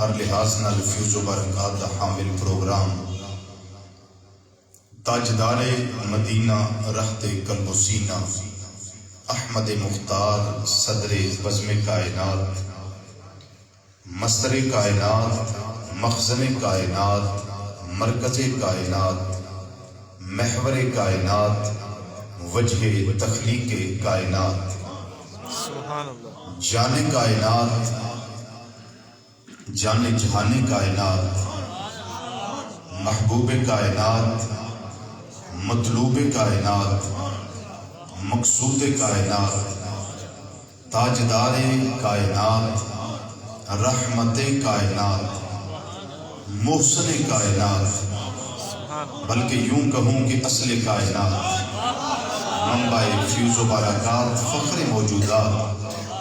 ہر لحاظ نال فیوز و برکات دا حامل پروگرام تاجدار مدینہ رخت قلب و سینہ احمد مختار صدر بزم کائنات مصدر کائنات مخزن کائنات مرکز کائنات محور کائنات وجہ تخلیق کائنات سبحان اللہ جان کائنات جان جہان کائنات محبوب کائنات مطلوب کائنات مقصود کائنات تاجدار کائنات رحمت کائنات محسن کائنات بلکہ یوں کہوں کہ اصل کائنات منبع فیوز و برکات فخر موجودات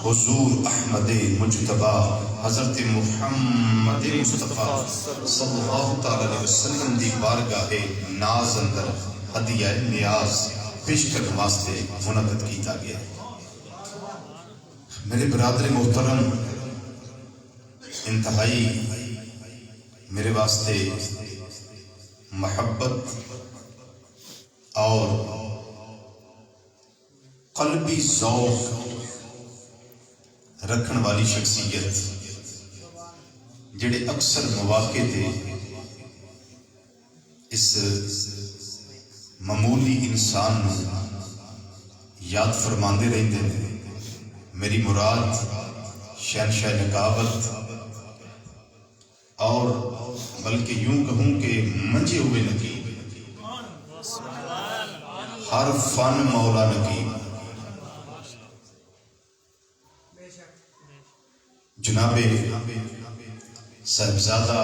حضور احمد مجتبی حضرت محمد مصطفیٰ صلی اللہ تعالی علیہ وسلم دی بارگاہ ناز اندر ہدیہ نیاز پیش کرنے واسطے منعقد کیتا گیا۔ میرے برادر محترم، انتہائی میرے واسطے محبت اور قلبی ذوق رکھن والی شخصیت جڑے اکثر مواقع تے اس معمولی انسان نو یاد فرماندے رہندے ہیں۔ میری مراد شہنشاہ نکابت اور بلکہ یوں کہوں کہ منجے ہوئے نقیب ہر فن مولا نقیب جناب صاحبزادہ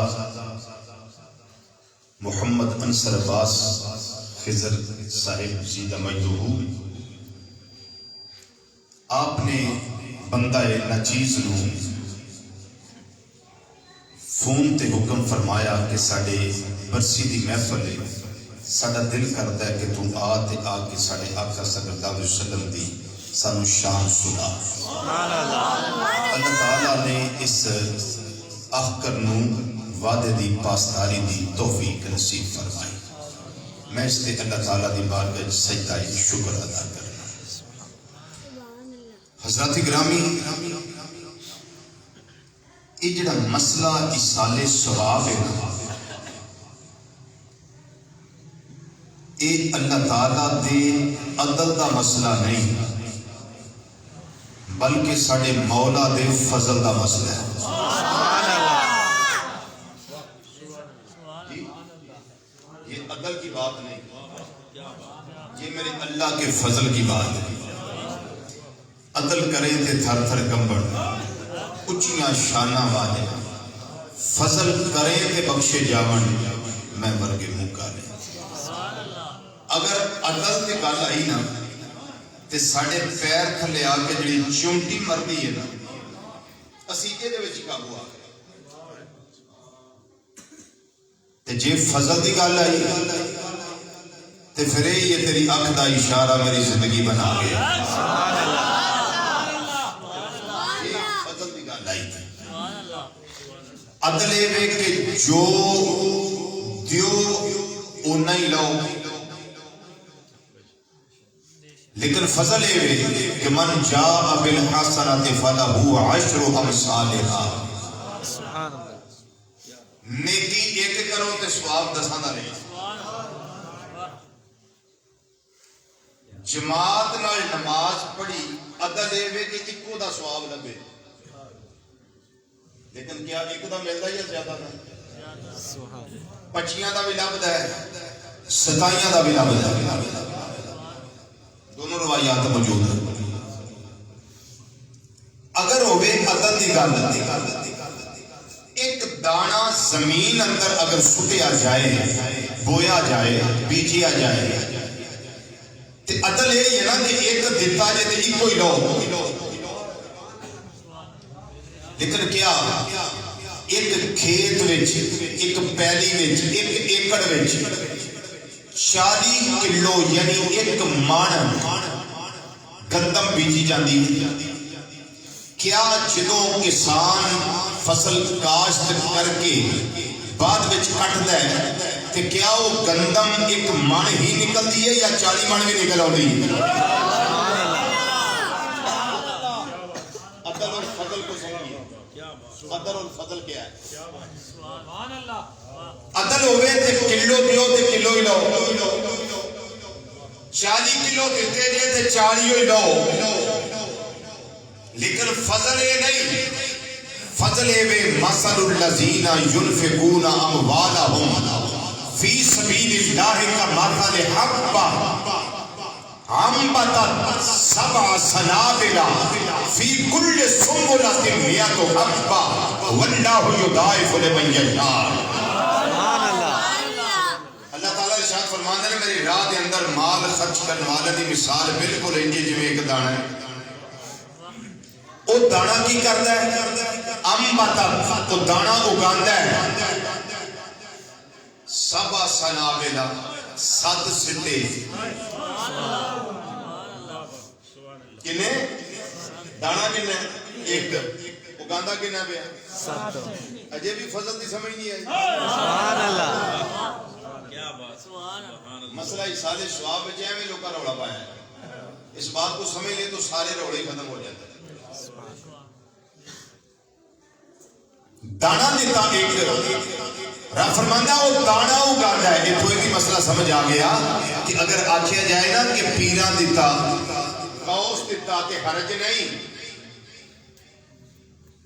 محمد انصر عباس خضر صاحب زیدہ مجدہ، آپ نے بندہ ناچیز نو فون تے حکم فرمایا کہ ساڑے برسی دی محفل ہے، ساڑا دل کرتا ہے کہ تم آ کے ساڑے آقا صلی اللہ علیہ وسلم دی سانو شان سنا۔ اللہ تعالیٰ نے اس آخر نو وعدے دی پاسداری دی توفیق نصیب فرمائی۔ میں اس تے اللہ تعالیٰ دی بارگاہ سجدہ شکر ادا کرنا۔ حضرات گرامی، یہ جڑا مسئلہ ایصال ثواب ہے نا، یہ اللہ تعالیٰ دے عدل دا مسئلہ نہیں بلکہ ساڑے مولا دے فضل دا مسئلہ ہے۔ یہ عدل کی بات نہیں، یہ میرے اللہ کے فضل کی بات ہے۔ عدل کرے تے تھر تھر کمبڑ اچیاں شانہ والے، فضل کرے تے بخشے جاون میں ورگے منہ کالے۔ اگر عدل تے گل آئی نا تے ساڑے پیر تھلے آ کے جڑی چونٹی مرنی ہے نا، اسیجے دے وچ قابو آ گئے۔ تے جے فضل دی گل آئی تے پھر یہ تیری اکھ دا اشارہ میری زندگی بنا گیا۔ فضل دی گل آئی تھی، عدل اے کہ جو دیو اونا ہی لو، لیکن فضل اے کہ من جاء بالحسنۃ فلہ عشر امثالها۔ نیکی ایک کرو تے ثواب دساں دا نہیں۔ جماعت نال نماز پڑھی، عدل اے کہ اکو دا ثواب لبے، لیکن کیا ایک دا ملدا یا زیادہ دا؟ پچیاں دا بھی لبدا ہے، ستائیاں دا بھی لبدا ہے، دونوں روایات موجود ہیں۔ اگر ہوئے عدل دی گل، ایک دانہ زمین اندر اگر سٹیا جائے، بویا جائے، بیجیا جائے، تے عدل یہ نا کہ ایک دیتا جائے تے ایک کوئی لو، لیکن کیا ایک کھیت وچ، ایک پیلی وچ، ایک ایکڑ وچ 40 کلو یعنی ایک من گندم بیجی جاندی، کیا جدوں کسان فصل کاشت کر کے بعد وچ کٹدا ہے تے کیا وہ گندم ایک من ہی نکلتی ہے یا 40 من بھی نکل آتی ہے؟ عدل اور فضل کو سمجھیے. عدل اور فضل کیا ہے؟ عدل ہوئے تے کلو دیو تے کلو ہی لو. 40 کلو دیتے جے تے 40 ہی لو. لیکن فضل یہ نہیں. فضل وے مثل الذین ينفقون اموالهم فی سبیل اللہ کمثل حبۃ انبتت سبع سنابل فی کل سنبلۃ مئۃ حبۃ واللہ یضاعف لمن یشاء. اللہ تعالیٰ ارشاد فرماندے نے میری راہ دے اندر مال خرچ کرنے والے دی مثال بالکل انج جویں ایک دانہ ہے. وہ دانا کی کرتا ہے؟ انبتت، وہ دانا اگاندا ہے. سبع سنابل، 7 سٹے. کنے دانا کنے؟ ایک. اگاندا کنا پیا؟ 7. اجے بھی فضل دی سمجھ نہیں آئی. سبحان اللہ. کیا بات. مسئلہ ایصال ثواب وچ ایویں لوکاں رولا پایا ہے. اس بات کو سمجھ لے تو سارے روڑے ختم ہو جاتے ہیں. دانا دیتا ایک رب فرماندہ وہ دانا اگاتا ہے. اتوں ایک مسئلہ سمجھ آ گیا کہ اگر آکھیا جائے نا کہ پیران دیتا قوس دیتا تے حرج نہیں.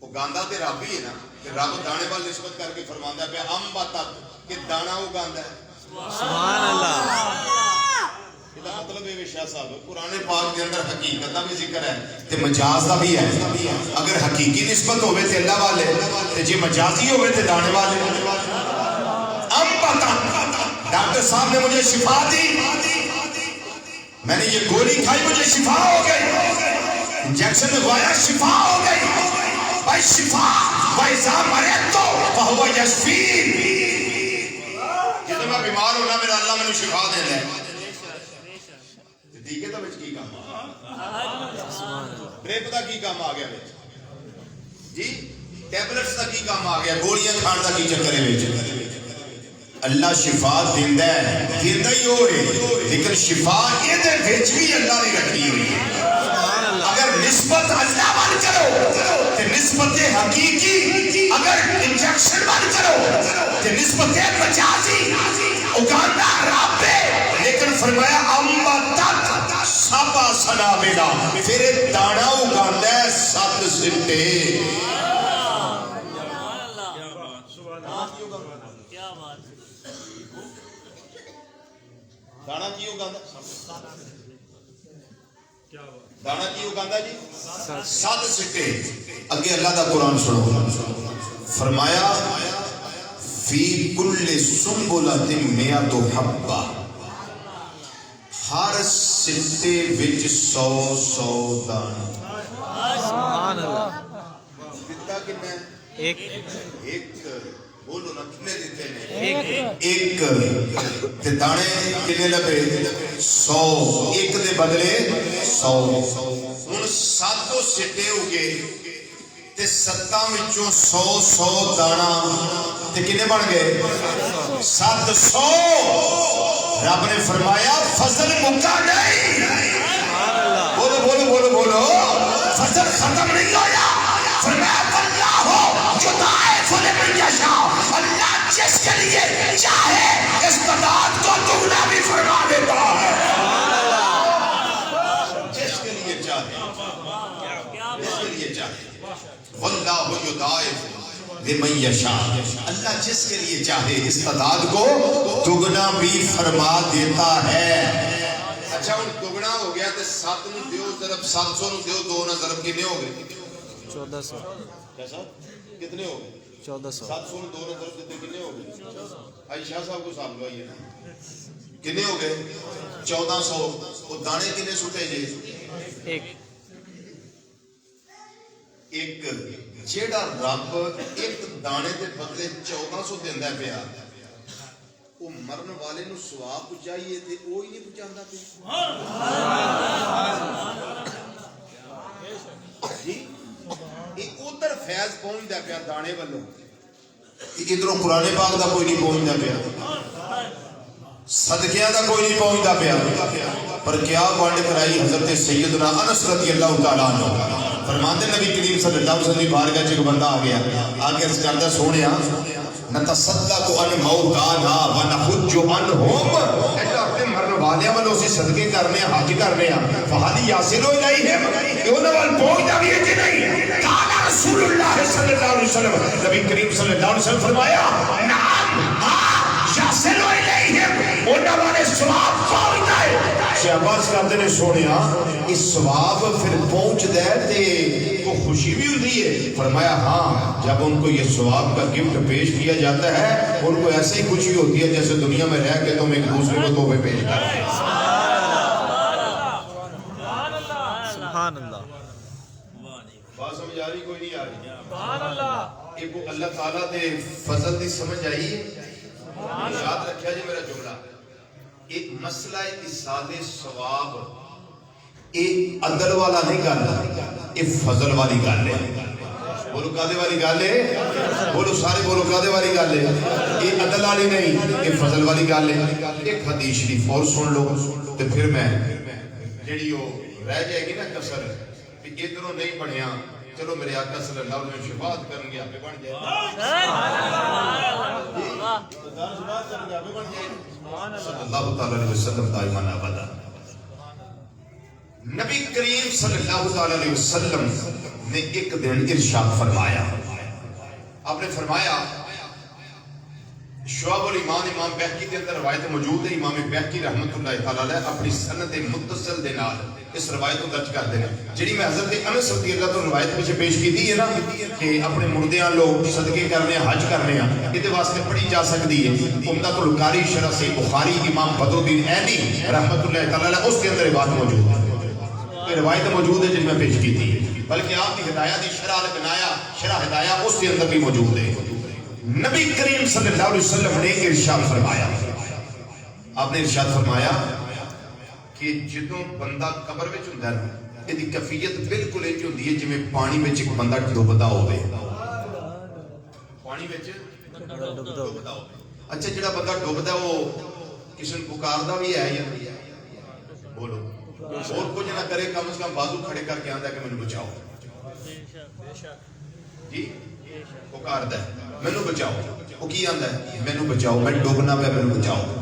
اگاندا تے رب ہی ہے نا. کہ رب دانے وال نسبت کر کے فرماندہ پہ انبتت کہ دانا اگاندا ہے. سبحان اللہ. مطلب ہے شاہ صاحب قرآن پاک کے اندر حقیقت کا بھی ذکر ہے تے مجاز کا بھی ہے. اگر حقیقی نسبت ہوئے تے اللہ والے تے جے مجازی ہوئے تے دانے والے. ڈاکٹر صاحب نے مجھے شفا دی, میں نے یہ گولی کھائی مجھے شفا ہو گئی, انجیکشن لگوایا شفا ہو گئی. بھائی شفا وَإِذَا مَرِضْتُ فَهُوَ يَشْفِينِ. جب میں بیمار ہونا میرا اللہ مجھے شفا دے دے. ٹھیک ہے تو بچ کی کام ریپ دا کی کام آ گیا جی, ٹیبلٹس دا کی کام آ گیا, گولیاں کھان دا کی چکر ہے. اللہ شفا دیندا ہے, دیندا ہی ہو ہے, لیکن شفا یہ دے وچ بھی اللہ نے رکھی ہوئی ہے. اگر نسبت اللہ وال کرو تے نسبت حقیقی, اگر انجیکشن وال کرو تے نسبت مجازی. اگاندا رب ہے لیکن فرمایا انبتت سبع سنابل, پھر دانا اگاندا ہے 7 سٹے. دانا کی اگاندا, دانا کی اگاندا جی 7 سٹے. اگے اللہ دا قرآن سنو, فرمایا فی کل سنبلۃ مئۃ حبۃ, ہر سٹے وچ 100 دانا. سبحان اللہ. کتنا کتنا ہے؟ ایک. بولو نا کتنے دیتے ہیں؟ ایک. تے دانے کتنے لبے؟ 100. ایک دے بدلے 100. ہن 7 سٹے ہو گئے تے 7 وچوں 100 دانا تے کتنے بن گئے؟ 700. رب نے فرمایا فضل مکا نہیں. بولو بولو بولو بولو, فضل ختم نہیں ہویا. فرمایا اللہ یضاعف لمن یشاء, اللہ جس کے لیے چاہے استعداد کو دگنا بھی فرما دیتا ہے. جس کے لیے چاہے, جس کے لیے چاہے. واللہ یضاعف لمن یشاء, اللہ جس کے لیے چاہے استعداد کو دگنا بھی فرما دیتا ہے. اچھا ان دگنا ہو گیا تو 7 نو دیو ضرب 700 نو دیو 2 نہ ضرب کتنے ہو گئے؟ 1400. کیسا کتنے ہو گئے؟ 1400. 700 نو 2 نہ ضرب دیتے کتنے ہو گئے؟ آئی شاہ صاحب کو صاحب لو آئیے نا, کتنے ہو گئے؟ 1400. وہ دانے کتنے سوٹے جی؟ ایک. جیڑا رب ایک دانے دے بدلے 1400 دیندا پیا, وہ مرن والے نو ثواب پہنچائیے تے وہ ہی نہیں پہنچاندا پیا. جی فیض پہنچتا پیا دانے والوں ادھروں قرآن پاک دا کوئی نہیں پہنچتا پیا صدقیاں دا کوئی نہیں پہنچتا پیا پر کیا ونڈ کرائی حضرت سیدنا انس رضی اللہ تعالیٰ عنہ فرماندے نبی کریم صلی اللہ علیہ وسلم بارگاہ ایک بندہ آ گیا آگے عرض کردا سونیا نتصدق عن موتانا ونحج عنہم اپنے مرن والیاں والوں سے صدقے کرنے حج کرنے فہل یاسل الیہم کہ انہاں وال پہنچدا بھی ہے کہ نہیں قال رسول اللہ صلی اللہ علیہ وسلم نبی کریم صلی اللہ علیہ وسلم فرمایا نعم یاسل الیہم انہاں والے ثواب پہنچدا ہے شہباز کرتے نے سونیا اس ثواب پھر پہنچدا ہے تے کو خوشی بھی ہوتی ہے فرمایا ہاں جب ان کو یہ ثواب کا گفٹ پیش کیا جاتا ہے ان کو ایسے ہی خوشی ہوتی ہے جیسے دنیا میں رہ کے تم ایک دوسرے کو تحفے پیش کر رہے ہیں سبحان اللہ بات سمجھ آ رہی کوئی نہیں آ رہی ایک اللہ تعالیٰ دے فضل دی سمجھ آئی یاد رکھیا جی میرا جملہ ایک مسئلہ اصال ثواب ایک عدل والا نہیں گل ایک فضل والی گل ہے بولو کادے والی گل ہے بولو سارے بولو کادے والی گل ہے یہ عدل والی نہیں یہ فضل والی گل ہے ایک حدیث شریف اور سن لو تو پھر میں جیڑی وہ رہ جائے گی نا کسر کہ ادھروں نہیں بنیا چلو میرے آقا صلی اللہ علیہ وسلم شفاعت کریں گے آپ بن جائے صلی اللہ علیہ وسلم دائمان آبادا نبی کریم صلی اللہ علیہ وسلم نے ایک دن ارشاد فرمایا آپ نے فرمایا شعب الایمان امام بہقی کے اندر روایت موجود ہے امام بہقی رحمت اللہ تعالیٰ علیہ اپنی سند متصل دے نال اس روایت کو درج کر دینا جڑی میں حضرت انس رضی اللہ تو روایت پیچھے پیش کی دی ہے نا کہ اپنے مردیاں لوگ صدقے کرنے حج کرنے یہ واسطے پڑھی جا سکتی ہے عمدۃ القاری شرح سے بخاری امام بدر الدین عینی رحمت اللہ تعالیٰ علیہ اس کے اندر یہ بات موجود ہے روایت موجود ہے جن میں پیش کی تھی بلکہ آپ کی ہدایہ دی شرح ہدایہ اس کے اندر بھی موجود ہے نبی کریم صلی اللہ علیہ وسلم نے ارشاد فرمایا آپ نے ارشاد فرمایا کہ جدوں بندہ قبر وچ ہوندا ہے یہ دی کیفیت بالکل انج ہوندی ہے جویں پانی وچ ایک بندہ ڈوبدا ہوے پانی وچ ڈوبدا ہوے اچھا جڑا بندہ ڈوبدا وہ کسی نوں پکاردا بھی ہے یا نہیں بولو اور کچھ نہ کرے کم از کم بازو کھڑے کر کے آندا کہ مینوں بچاؤ جی پکاردا ہے مینوں بچاؤ وہ کی آندا ہے مینوں بچاؤ میں ڈوبنا پیا مینوں بچاؤ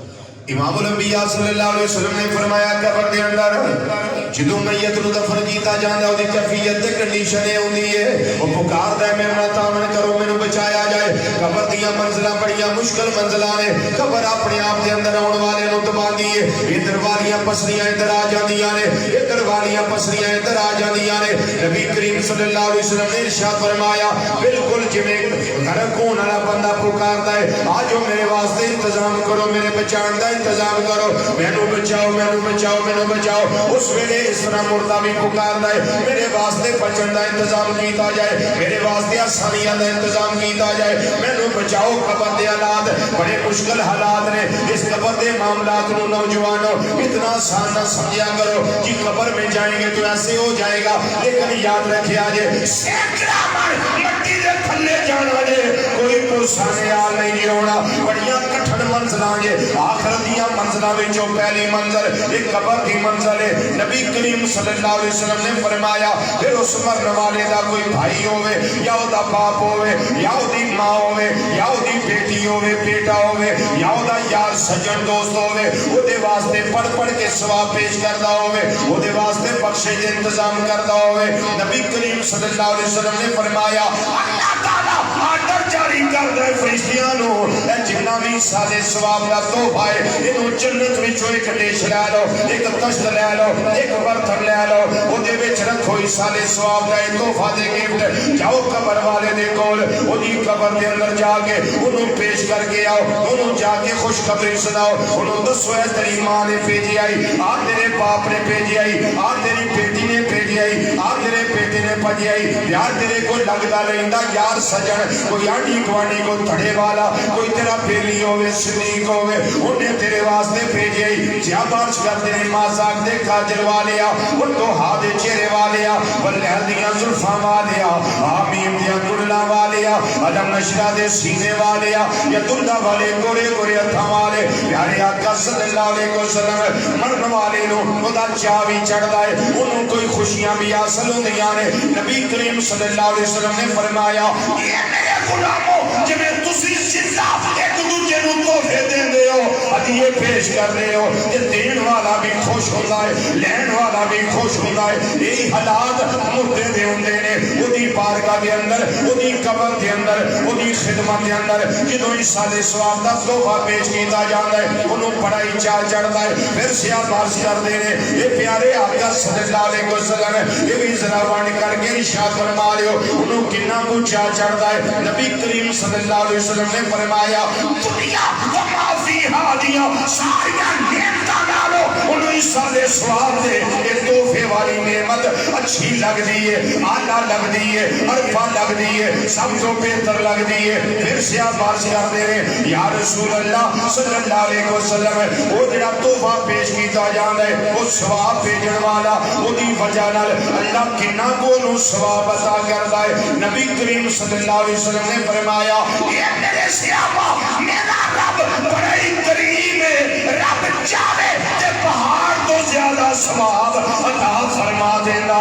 امام الانبیاء صلی اللہ علیہ وسلم نے فرمایا قبر دے اندر جدوں میت نوں دفن کیتا جاندا اودی کیفیت تے کنڈیشن اے ہوندی ہے او پکاردا ہے میرا تامن کرو مینوں بچایا جائے قبر دیاں منزلاں بڑیاں مشکل منزلاں نے قبر اپنے آپ دے اندر آਉਣ والے نوں دباندی ہے ادھر والیاں پسلیاں ادھر آ جاندیاں نے ادھر والیاں پسلیاں ادھر آ جاندیاں نے نبی کریم صلی اللہ علیہ وسلم نے ارشاد فرمایا بالکل جویں غرق ہون والا بندہ پکاردا ہے آجو میرے واسطے انتظام کرو میرے بچان دا انتظام کرو مینوں بچاؤ مینوں بچاؤ مینوں بچاؤ اس ویلے اس طرح مردہ بھی پکاردا ہے میرے واسطے بچن دا انتظام کیتا جائے میرے واسطے آسانیاں دا انتظام کیتا جائے مینوں بچاؤ قبر دے حالات بڑے مشکل حالات نے اس قبر دے معاملات نو نوجوانوں اتنا آسان نہ سمجھا کرو کہ قبر میں جائیں گے تو ایسے ہو جائے گا لیکن یاد رکھیا جے سینکڑا من مٹی دے تھلے جانا جے کوئی پرسانے آل نہیں ہونا بڑیاں کٹھن منزلاں جے آخر دیاں منزلہ وچوں پہلی منزل ایک قبر دی منزل ہے نبی کریم صلی اللہ علیہ وسلم نے فرمایا پھر اس مرن والے دا کوئی بھائی ہوئے یا او دا باپ ہوئے یا او دی ماں ہوئے یا او دی بیٹی ہوئے بیٹا ہوئے یا او دا یار سجن دوست ہوئے او دے واسطے پڑھ پڑھ کے ثواب پیش کردا ہوئے او دے واسطے بخشش دے انتظام کردا ہوئے نبی کریم صلی اللہ علیہ وسلم نے فرمایا اللہ تعالیٰ آرڈر جاری کر دے فرشتیاں نو اے جنہ بھی سالے ثواب دا تحفہ ہے انہوں جنت وچوں ایک ڈش لے لو ایک تشت لے لو ایک برتن لے لو او دے وچ رکھو سالے ثواب دا تحفہ دے گفٹ جاؤ قبر والے دے کول او دی قبر دے اندر جا کے انہوں پیش کر کے آؤ انہوں جا کے خوشخبری سناؤ انہوں دسو ہے تیری ماں نے بھیجی آئی آ تیرے باپ نے بھیجی آئی آ تیری بیٹی نے بھیجی بھیجے آئی آ تیرے بیٹے نے پجے آئی یار تیرے کو لگتا لیندہ یار سجن کوئی آنڈی کوانی کو تھڑے والا کوئی تیرا بیلی ہوئے صدیق ہوئے انہیں تیرے واسطے بھیجے آئی جہاں بارش کر تیرے مازاک دے کاجل والیا ان تو ہادے چہرے والیا واللہل دیا ظلفہ والیا آمین دیا گڑلا والیا علم نشرہ دے سینے والیا یا دلہ والے گورے گورے اتھا والے پیارے آقا صلی اللہ علیہ وسلم مرن والے لو خدا چاوی چڑھ دائے انہوں کوئی خوشیاں بھی آسل ہوں دیانے نبی کریم صلی اللہ علیہ وسلم نے فرمایا یہ میرے غلاموں جنہیں تسی زندہ ایک دوجہ نو توفے دیں دے ہو عدیے پیش کر رہے ہو کہ دین والا بھی خوش ہوتا ہے لین والا بھی خوش ہوتا ہے یہی حالات مردے دے ہوندے نے وہ دی بارگاہ دے اندر وہ دی قبر دے اندر وہ دی خدمت دے اندر جدوں عیسیٰ علیہ السلام دا تحفہ پیش کیتا جاندا ہے انہوں بڑا ہی چال چڑھتا ہے پھر سیاہ بارش کر دے نے یہ پیارے آقا صلی اللہ علیہ وسلم یہ بھی ذرا بانی کر کے ارشاد فرما رہے ہو انہوں کنا کو چال چڑھتا ہے نبی کریم صلی اللہ علیہ وسلم نے فرمایا دنیا وما فیہا دیا ساریاں نعمتاں نالو انہوں عیسیٰ علیہ السلام دے یہ تحفے والی نعمت اچھی لگ دیئے آلہ لگ دیئے عرفہ لگ دیئے سب تو بہتر لگ دیئے پھر سیاہ بارش کر دے رہے یا رسول اللہ صلی اللہ علیہ وسلم وہ جڑا تحفہ پیش کیتا جاندہ ہے وہ ثواب بھیجن والا وہ دی وجہ نال اللہ کنا کو نو ثواب عطا کرتا ہے نبی کریم صلی اللہ علیہ وسلم نے فرمایا یہ میرے صحابہ میرا رب بڑا ہی کریم ہے رب چاہے کہ پہاڑ تو زیادہ ثواب عطا فرما دینا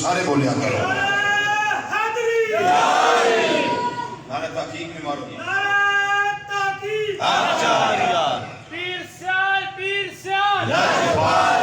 سارے بولیا کرو نعرہ تحقیق میں مارو پیر سیال پیر سیال لاجپال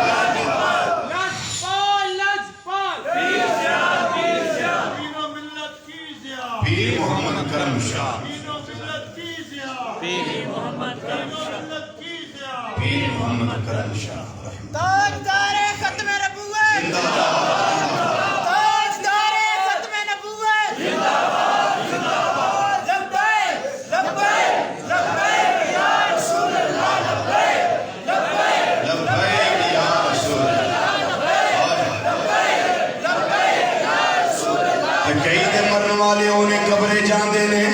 لاجپال لاجپال پیر سیال پیر سیال پیر و ملت کی زیاد پیر محمد کرم شاہ پیر و ملت کی زیاد پیر محمد کرم پیر و ملت کی زیاد پیر محمد کرم شاہ تاجدار ختم نبوت زندہ باد تاجدار ختم نبوت زندہ باد زندہ باد لبیک لبیک لبیک یا رسول اللہ لبیک لبیک لبیک یا رسول اللہ لبیک لبیک یا رسول اللہ کئی دے مرن والے انہیں قبریں جاندے نے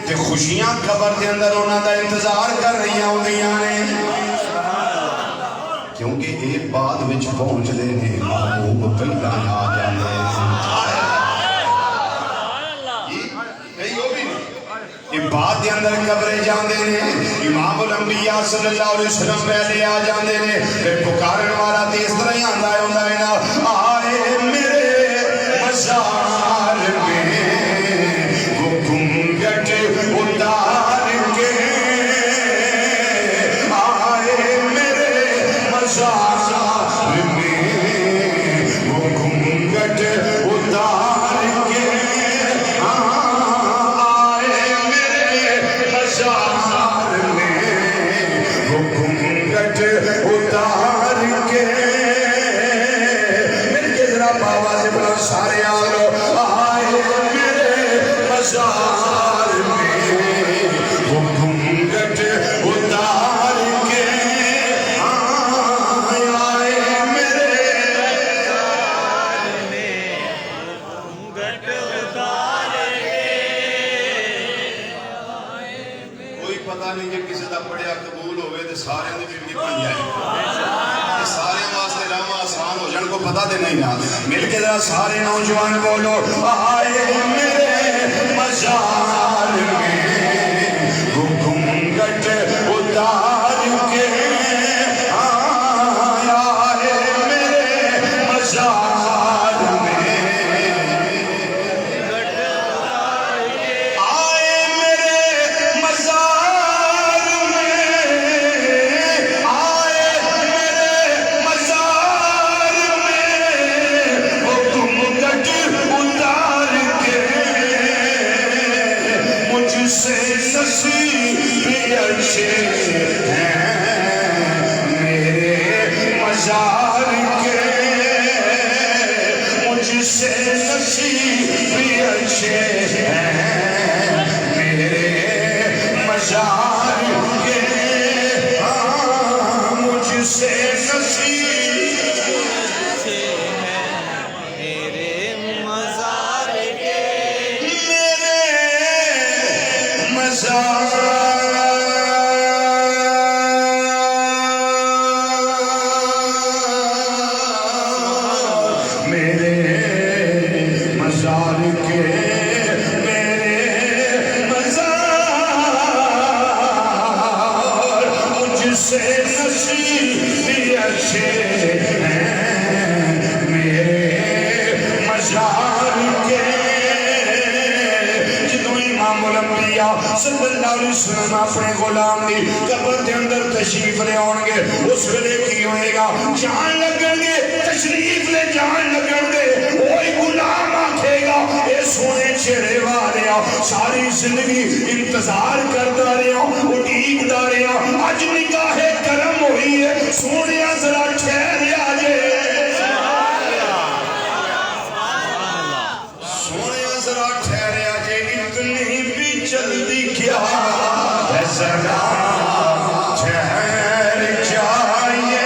تے خوشیاں قبر دے اندر انہاں دا انتظار کر رہی ہوندیاں نے کیونکہ ایک بعد وچ پہنچ دے نے محبوب پہلا آ جاندے یہ بعد دے اندر قبریں جاندے نے امام الانبیاء صلی اللہ علیہ وسلم پہلے آ جاندے نے پھر پکارن والا تے اس طرح ہی آندا ہے نا آئے میرے مزار میں وہ گھونگھٹ اتار کے آئے میرے مزار میں وہ گھونگھٹ اتار کے آئے میرے مزار میں وہ گھونگھٹ اتار کے مل کے ذرا بابا سے بلا سارے آلو آئے میرے مزار میں وہ گھونگھٹ اتار کے آئے میرے کوئی پتہ نہیں کہ کسی دا پڑھیا قبول ہوئے تو سارے نے بھی بن جائے سارے واسطے راما آسان ہو جان کو پتہ دے نہیں نا مل کے ذرا سارے نوجوان بولو آئے میرے مزار میں وہ گھونگھٹ اتار کے آئے میرے مزار میں آئے میرے مزار میں آئے میرے مزار میں وہ گھونگھٹ اتار کے مجھ سے نصیب اچھے ہیں میرے مزار کے مجھ سے نصیب اچھے ہیں میرے اچھے ہیں میرے مزار کے جدوں امام الانبیاء صلی اللہ علیہ وسلم اپنے غلام دی قبر دے اندر تشریف لے آن گے اس ویلے کی ہوئے گا جان لگن گے تشریف لے جان لگن گے وہی غلام آکھے گا اے سونے چہرے والیا ساری زندگی انتظار کرتا رہا اٹھیکتا رہا اج نگاہ کرم ہوئی ہے سونے ذرا ٹھہر آجے سونے ذرا ٹھہر آجے اتنی بھی جلدی کیا ہے ذرا ٹھہر جائیے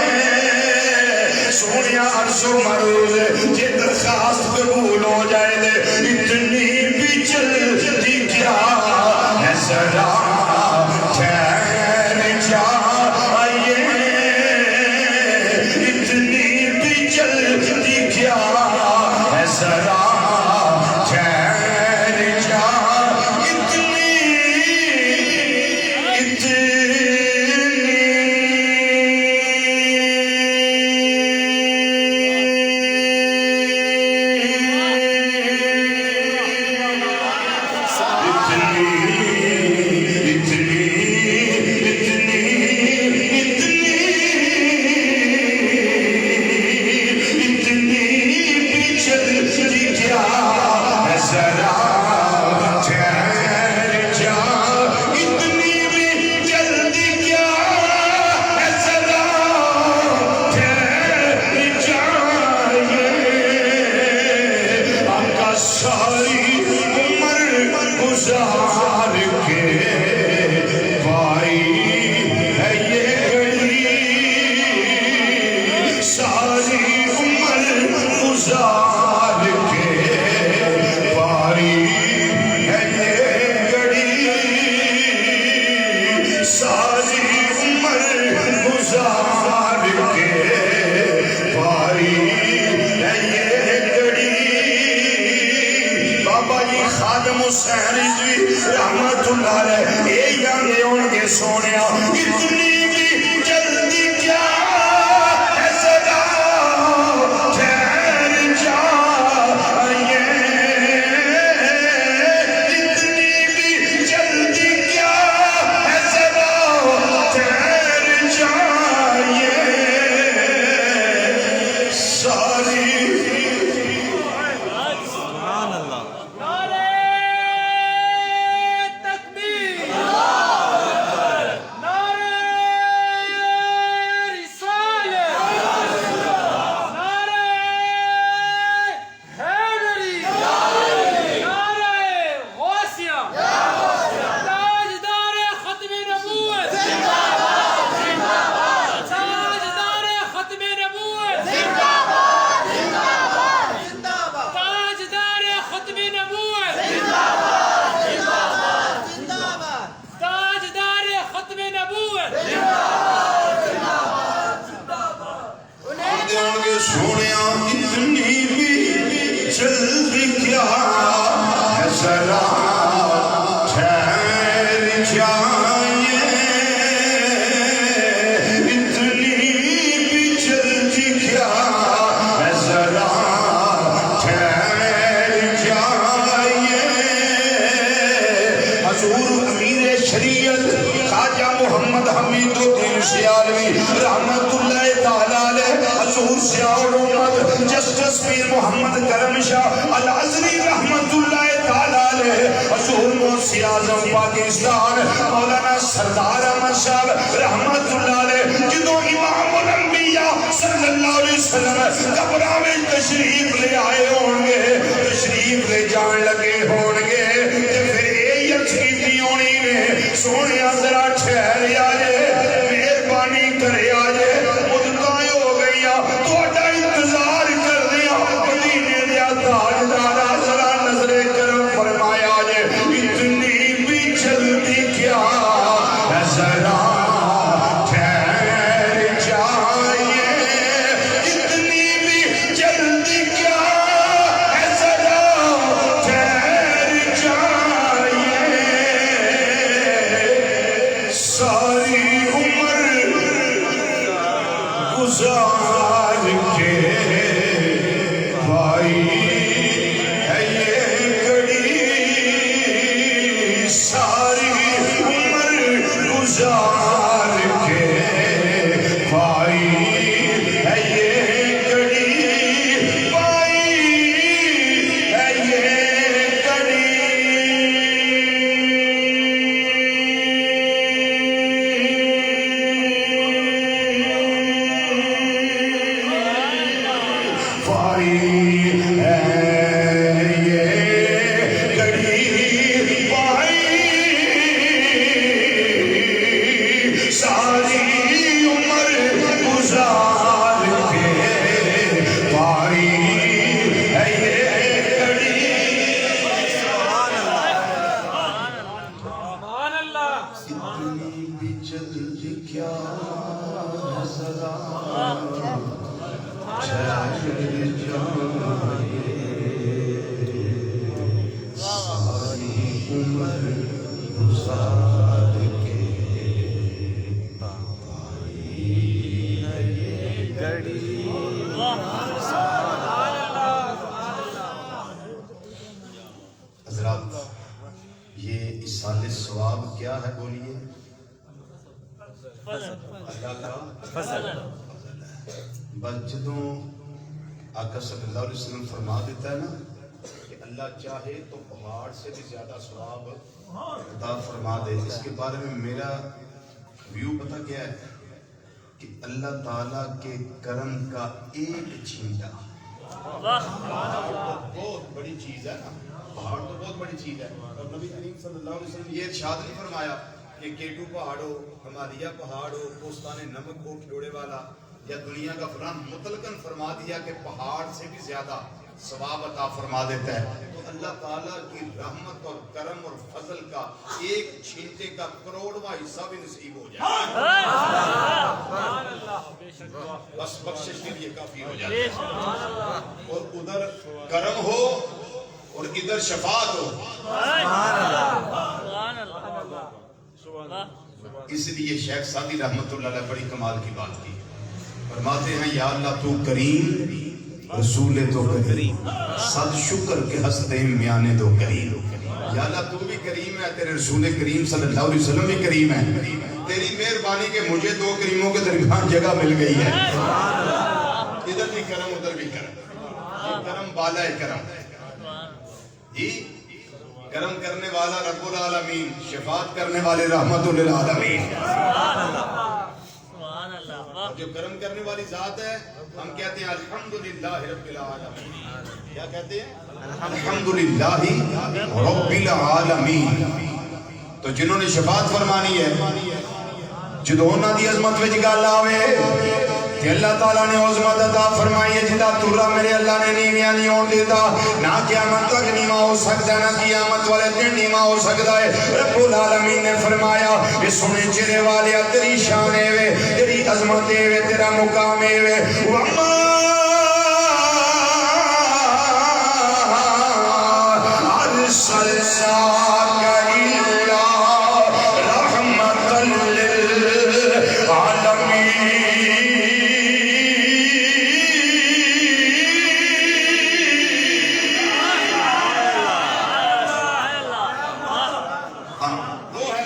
سونے عرض و مروز جے درخواست قبول ہو جائے دے اتنی بھی جلدی کیا ہے ذرا ٹھہر جائیے اتنی بھی جلدی کیا ہے ذرا رحمت اللہ علیہ اے جانے ہوں گے سونیا اتنی بھی جلدی کیا ہے ذرا ٹھہر جائیے اتنی بھی جلدی کیا ہے ذرا ٹھہر جائیے ساری سبحان اللہ سونیا اتنی بھی جلدی کیا ہے ذرا ٹھہر جائیے اتنی بھی جلدی کیا ہے ذرا ٹھہر جائیے حضور امیر شریعت خواجہ محمد حمید الدین سیالوی رحمت اللہ تعالیٰ علیہ حضور سیاہ الامت جسٹس پیر محمد کرم شاہ الازری رحمت اللہ تعالیٰ علیہ حضور موسی اعظم پاکستان مولانا سردار احمد صاحب رحمت اللہ علیہ جدوں امام الانبیاء صلی اللہ علیہ وسلم قبراں میں تشریف لے آئے ہوں گے تشریف لے جان لگے ہوں گے تے پھر اے عرض کیتی ہونی نے سونیا ذرا ٹھہر آجے مہربانی کرے آجے مدتاں ہو گئیاں تہاڈا انتظار کر دیا مدینے دیا تاجدارا ذرا نظر کرم فرمایا جے اتنی بھی جلدی کیا ہے ذرا ٹھہر جائیے اتنی بھی جلدی کیا ہے ذرا ٹھہر جائیے ساری عمر گزار کے بھائی ہے یہ گھڑی ساری عمر گزار کے بھائی ہے یہ گھڑی بھائی ہے یہ گھڑی حضرات یہ اصال ثواب کیا ہے بولیے؟ اللہ کا فضل ہے۔ بس جدوں آقا صلی اللہ علیہ وسلم فرما دیتا ہے نا کہ اللہ چاہے تو پہاڑ سے بھی زیادہ ثواب عطا فرما دے، اس کے بارے میں میرا ویو پتہ کیا ہے کہ اللہ تعالیٰ کے کرم کا ایک چھینٹا بہت بڑی چیز ہے نا، پہاڑ تو بہت بڑی چیز ہے، اور نبی کریم صلی اللہ علیہ وسلم یہ ارشاد نہیں فرمایا کہ کیٹو پہاڑ ہو، ہمالیہ پہاڑ ہو، کوستان نمک ہو کھجوڑے والا یا دنیا کا فلان، مطلقاً فرما دیا کہ پہاڑ سے بھی زیادہ ثواب عطا فرما دیتا ہے۔ تو اللہ تعالیٰ کی رحمت اور کرم اور فضل کا ایک چھینٹے کا کروڑواں حصہ بھی نصیب ہو جائے بس بخشش کے لیے کافی ہو جائے، اور ادھر کرم ہو اور ادھر شفاعت ہو۔ اس لیے شیخ سعدی رحمت اللہ علیہ بڑی کمال کی بات کی، فرماتے ہیں یا اللہ تو کریم رسول تو کریم، صد شکر کے ہستے میانے دو کریم۔ یا اللہ تو بھی کریم ہے، تیرے رسول کریم صلی اللہ علیہ وسلم بھی کریم ہے، تیری مہربانی کہ مجھے دو کریموں کے درمیان جگہ مل گئی ہے، ادھر بھی کرم ادھر بھی کرم، یہ کرم بالا ہے کرم جی، کرم کرنے والا رب العالمین، شفاعت کرنے والے رحمت للعالمین۔ جو کرم کرنے والی ذات ہے ہم کہتے ہیں الحمدللہ رب العالمین، کیا کہتے ہیں؟ الحمدللہ رب العالمین۔ تو جنہوں نے شفاعت فرمانی ہے جدوں انہاں دی عظمت وچ گل آوے کہ اللہ تعالیٰ نے عظمت عطا فرمائی ہے جدا تورا میرے اللہ نے نیویاں نہیں ہون دیتا، نہ قیامت تک نیواں ہو سکتا ہے، نہ قیامت والے دن نیواں ہو سکتا ہے۔ رب العالمین نے فرمایا کہ سنے چہرے والے تیری شان ہے وے، تیری عظمت ہے وے، تیرا مقام ہے وے، وما ارسلناک الا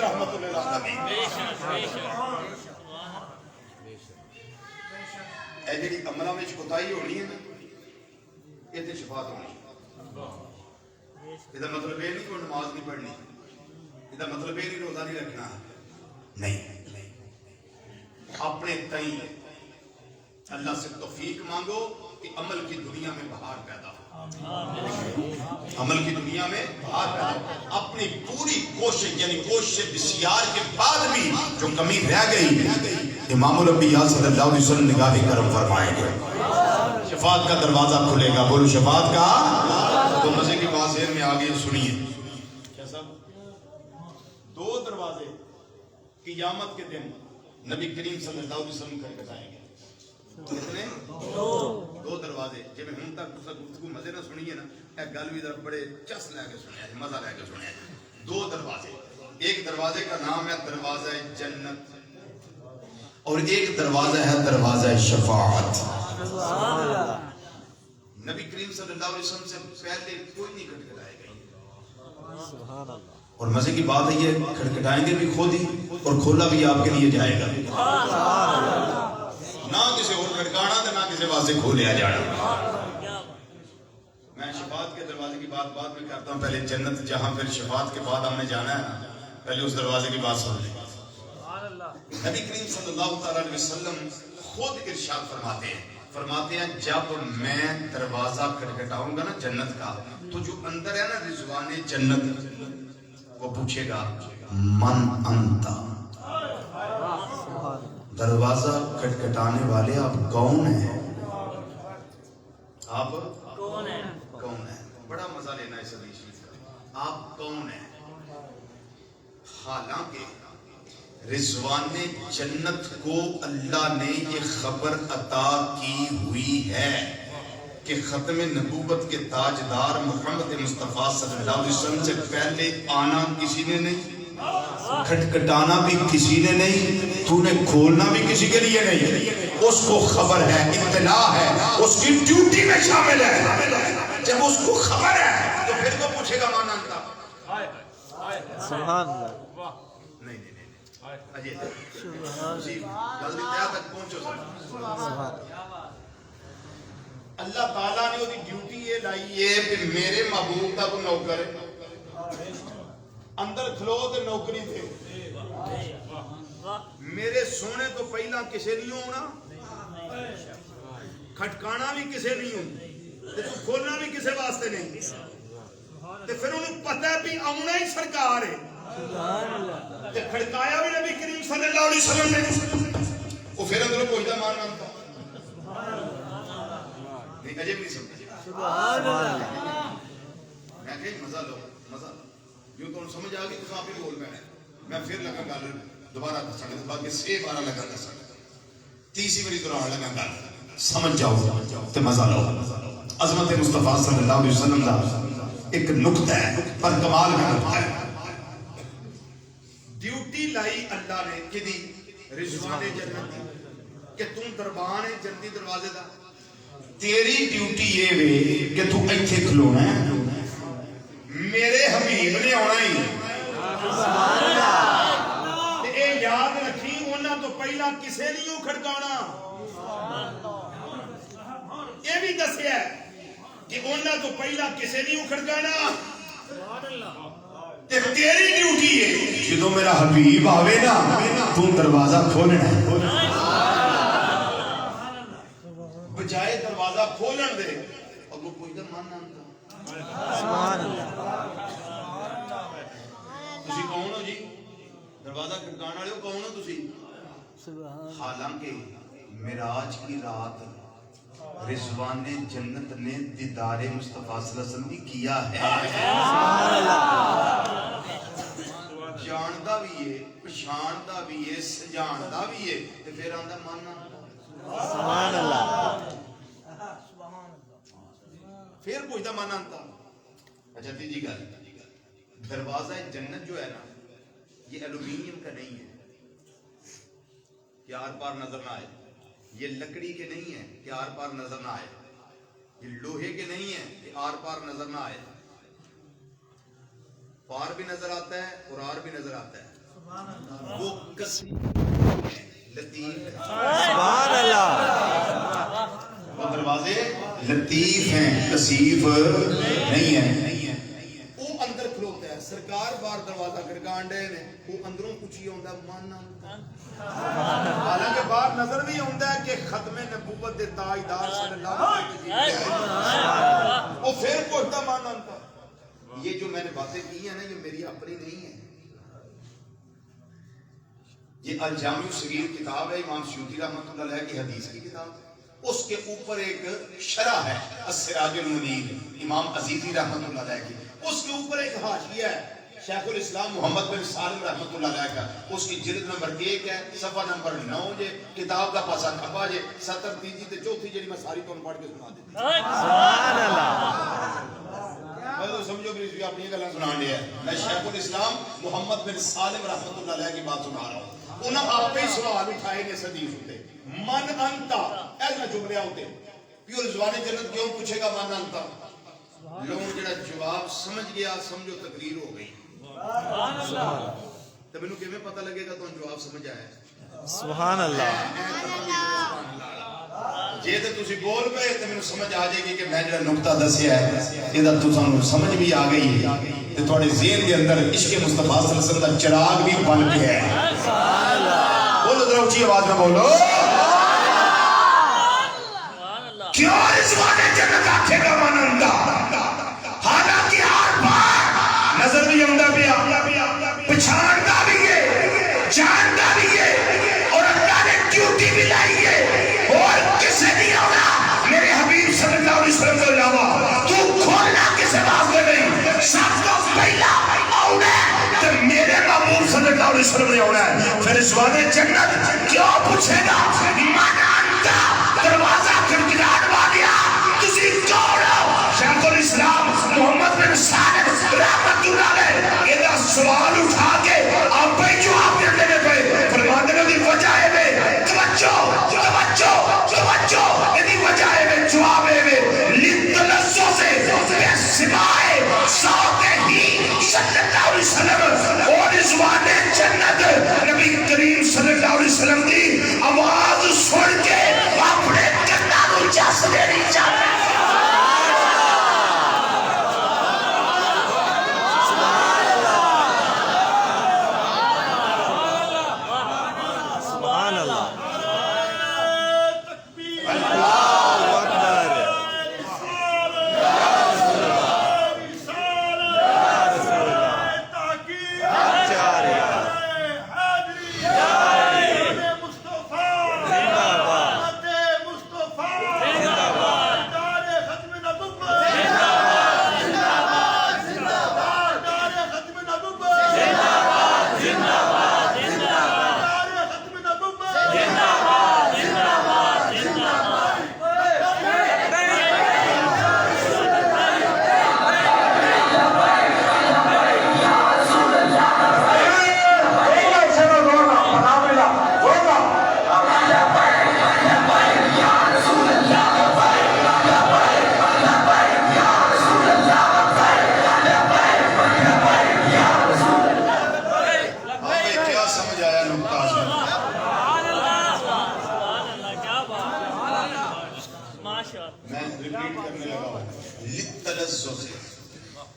رحمۃ للعالمین۔ اے جڑی عملاں وچ کوتاہی ہونی ہے نا، یہ تے شفاعت ہونی ہے۔ یہ مطلب یہ نہیں کہ نماز نہیں پڑھنی، یہ مطلب یہ نہیں روزہ نہیں رکھنا، نہیں، اپنے تئیں اللہ سے توفیق مانگو کہ عمل کی دنیا میں بہار پیدا ہو، عمل کی دنیا میں بہار پیدا ہو۔ اپنی پوری کوشش یعنی کوشش بسیار کے بعد بھی جو کمی رہ گئی، امام الانبیاء صلی اللہ علیہ وسلم نگاہ کرم فرمائیں گے، شفاعت کا دروازہ کھلے گا۔ بولو شفاعت کا۔ تو مزے کی بات ذہن میں آگئی، سنیے کیا صاحب، دو دروازے قیامت کے دن نبی کریم صلی اللہ علیہ وسلم کر کے جائیں گے۔ کتنے؟ دو دروازے۔ جب ہم تک گفتگو مزے نہ سنیے نا، ایک گل بھی ذرا بڑے چس لے کے سنیا ہے، مزہ لے کے سنیا ہے۔ دو دروازے، ایک دروازے کا نام ہے دروازہ جنت، اور ایک دروازہ ہے دروازہ شفاعت. نبی کریم صلی اللہ علیہ وسلم سے پہلے کوئی نہیں کھٹکھٹائے گا. اور مزے کی بات ہے یہ کھٹکھٹائیں گے بھی خود ہی اور کھولا بھی آپ کے لیے جائے گا. نہ کسی اور کھٹکانا تو نہ کسی واسطے کھولیا جانا. میں شفاعت کے دروازے کی بات بعد میں کرتا ہوں. پہلے جنت جہاں پھر شفاعت کے بعد ہم نے جانا ہے، پہلے اس دروازے کی بات سن لیں. نبی کریم صلی اللہ علیہ وسلم خود ارشاد فرماتے ہیں جب میں دروازہ کھٹکھٹاؤں گا نا جنت کا، تو جو اندر ہے نا رضوان جنت، وہ پوچھے گا من انتا. دروازہ کھٹکھٹانے والے آپ کون ہیں؟ آپ کون ہیں؟ بڑا مزہ لینا اس حدیث میں. آپ کون ہیں؟ حالانکہ رضوان جنت کو اللہ نے یہ خبر عطا کی ہوئی ہے کہ ختم نبوت کے تاجدار محمد مصطفیٰ صلی اللہ علیہ وسلم سے پہلے آنا کسی نے نہیں، کھٹکھٹانا بھی کسی نے نہیں، تو نے کھولنا بھی کسی کے لیے نہیں. اس کو خبر ہے، اطلاع ہے، اس کی ڈیوٹی میں شامل ہے. جب اس کو خبر ہے تو پھر تو پوچھے گا مانا انتا. سبحان اللہ. نہیں جلدی تک پہنچو. اللہ تعالیٰ نے وہ ڈیوٹی یہ لائی ہے کہ میرے محبوب کا کوئی نوکر ہے، اندر کھلو تو نوکری تھے. میرے سونے تو پہلا کسے نہیں ہونا، کھٹکانا بھی کسے نہیں ہونا، کھولنا بھی کسے واسطے نہیں. پھر انہوں پتہ ہے بھی آنا ہی سرکار ہے. کھڑکایا بھی نبی کریم صلی اللہ علیہ وسلم نے. وہ پھر اندروں پوچھتا مان نامتا نہیں، عجب نہیں سمجھے. میں کہیں مزہ لو، مزہ یوں تو سمجھ آگئی تو آپ ہی بول میں پھر لگا گل دوبارہ دساں، باقی 6 بارہ لگا دساں، تیسری باری دوران لگا گل سمجھ جاؤ تو مزہ لو. عظمت مصطفیٰ صلی اللہ علیہ وسلم کا ایک نقطہ ہے پر کمال کا نقطہ ہے. ڈیوٹی لائی اللہ نے کہ دی رضوان جنت کہ تم دربان ہے جنتی دروازے دا. تیری ڈیوٹی یہ وے کہ تو ایتھے کھلونا ہے، میرے حبیب نے آنا ہی. اے یاد رکھی انہاں تو پہلا کسے نہیں کھڑکانا. یہ بھی دسیا کہ انہاں تو پہلا کسے نہیں کھڑکانا. تیری ڈیوٹی ہے جدو میرا حبیب آوے نا تو دروازہ کھولنا ہے. بجائے دروازہ کھولن دے اب وہ کوئی دا مان نامتا. تسی کون ہو جی؟ دروازہ کھڑکانے والے ہو کون ہو تسی؟ حالانکہ معراج کی رات رضوان جنت نے دیدار مصطفیٰ صلی اللہ علیہ وسلم بھی کیا ہے. جاندا بھی ہے، پہچاندا بھی ہے، سجاندا بھی ہے، تے پھر آندا ماننا. سبحان اللہ. پھر پوچھتا مانا انتا. اچھا تیجی گل، دروازہ جنت جو ہے نا یہ ایلومینیم کا نہیں ہے کہ آر پار نظر نہ آئے، یہ لکڑی کے نہیں ہے کہ آر پار نظر نہ آئے، یہ لوہے کے نہیں ہے کہ آر پار نظر نہ آئے. پار بھی نظر آتا ہے اور آر بھی نظر آتا ہے. وہ لطیف ہے. سبحان اللہ. وہ دروازے لطیف ہیں، کثیف نہیں ہیں. وہ اندر کھلوتا ہے. سرکار بار دروازہ کھڑکان ڈے نے وہ اندروں کچھ ہی ہوندا ماننا. حالانکہ باہر نظر بھی ہوندا ہے کہ ختم نبوت دے تاجدار صلی اللہ علیہ وسلم. وہ پھر پوچھتا ماننا انتا. یہ جو میں نے باتیں کی ہیں نا یہ میری اپنی نہیں ہے. یہ الجامع الصغیر کتاب ہے امام سیوطی رحمۃ اللہ علیہ کی حدیث کی کتاب. اس کے اوپر ایک شرح ہے السراج المنیر امام عزیزی رحمۃ اللہ علیہ کی. اس کے اوپر ایک حاشیہ ہے شیخ الاسلام محمد بن سالم رحمۃ اللہ علیہ کا. اس کی جلد نمبر 1 ہے، صفحہ نمبر 9 جے. کتاب کا پاسا کھپا جے. 70 تیجی تے چوتھی جڑی میں ساری تمہیں پڑھ کے سنا دیتی. سبحان اللہ. میں سمجھو کہ اس اپنی گلاں سنا لیا ہے. میں شیخ الاسلام محمد بن سالم رحمۃ اللہ علیہ کی بات سنا رہا ہوں. انہاں آپ ہی سوال اٹھائے نے حدیث ہوتے من انتا ایسا جملے ہوتے پیور زبان جنت کیوں پوچھے گا من انتا لوگ جڑا جواب سمجھ گیا سمجھو تقریر ہو گئی تو میں نے کہ پتہ لگے گا تو جواب سمجھ آیا سبحان اللہ جے تے تسی بول پے تے مینوں سمجھ آ جائے گی کہ میں جڑا نقطہ دسیا ہے اے دا تساں سمجھ بھی آ گئی ہے تے تھوڑے ذہن دے اندر عشق مصطفیٰ صلی اللہ علیہ وسلم دا چراغ بھی بن گیا ہے سبحان اللہ بولو ذرا اونچی آواز میں بولو کیوں رضوان جنت آکھے گا منندا حالانکہ ہر بار نظر بھی آندا پیا پچھاندا بھی ہے جاندا بھی ہے اور اللہ نے ڈیوٹی بھی لائی ہے اور کسے نہیں آنا میرے حبیب صلی اللہ علیہ وسلم کے علاوہ تو کھولنا کسے واسطے نہیں سب تو پہلا آنا ہے تو میرے محبوب صلی اللہ علیہ وسلم نے آنا ہے پھر رضوان جنت کیوں پوچھے گا من انتا دروازہ کھڑکھڑانے والا تسی کون ہو شیخ الاسلام محمد بن صالح رحمۃ اللہ علیہ یہ سوال اٹھا کے آپ پہ جواب دینے پہ فرمانے کی وجہ ہے توجہ یعنی وجہ ہے جواب ہے لتلسو سے بے سمائے صوت ہی صلی اللہ علیہ وسلم اور رضوان جنت نبی کریم صلی اللہ علیہ وسلم کی آواز سن کے اپنے کنا کو جس دینی چاہتے ہیں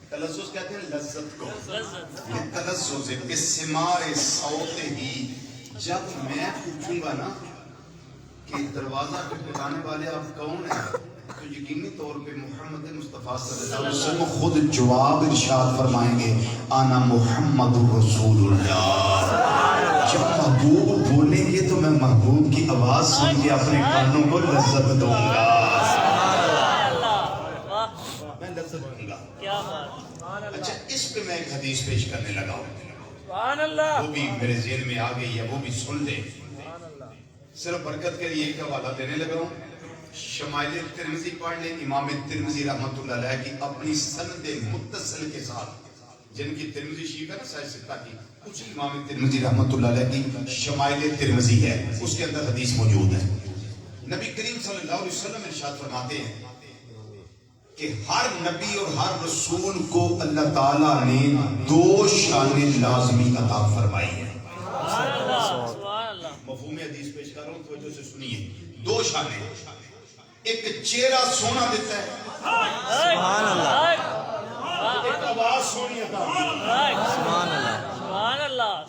تلذذ کہتے ہیں لذت کو تلذذ بسمار صوت ہی جب میں پوچھوں گا نا کہ دروازہ کھٹکھٹانے والے آپ کون ہیں تو یقینی طور پہ محمد مصطفیٰ صلی اللہ علیہ وسلم خود جواب ارشاد فرمائیں گے انا محمد رسول اللہ جب محبوب بولیں گے تو میں محبوب کی آواز سن کے اپنے کانوں کو لذت دوں گا میں لذت دوں گا اچھا اس پہ میں ایک حدیث پیش کرنے لگا ہوں وہ بھی میرے ذہن میں آ گئی ہے وہ بھی سن لے صرف برکت کے لیے ایک حوالہ دینے لگا ہوں شمائل ترمذی پڑھ لیں امام ترمذی رحمۃ اللہ علیہ کی اپنی سند متصل کے ساتھ جن کی ترمذی شریف ہے نا صحیح ستہ کی کچھ امام ترمذی رحمۃ اللہ علیہ کی شمائل ترمذی ہے اس کے اندر حدیث موجود ہے نبی کریم صلی اللہ علیہ وسلم ارشاد فرماتے ہیں کہ ہر نبی اور ہر رسول کو اللہ تعالیٰ نے دو شان لازمی عطا فرمائی ہے مفہوم حدیث پیش کر رہا ہوں توجہ سے سنیے دو شانیں ایک چہرہ سونا دیتا ہے سبحان اللہ ایک آواز سونی عطا سبحان اللہ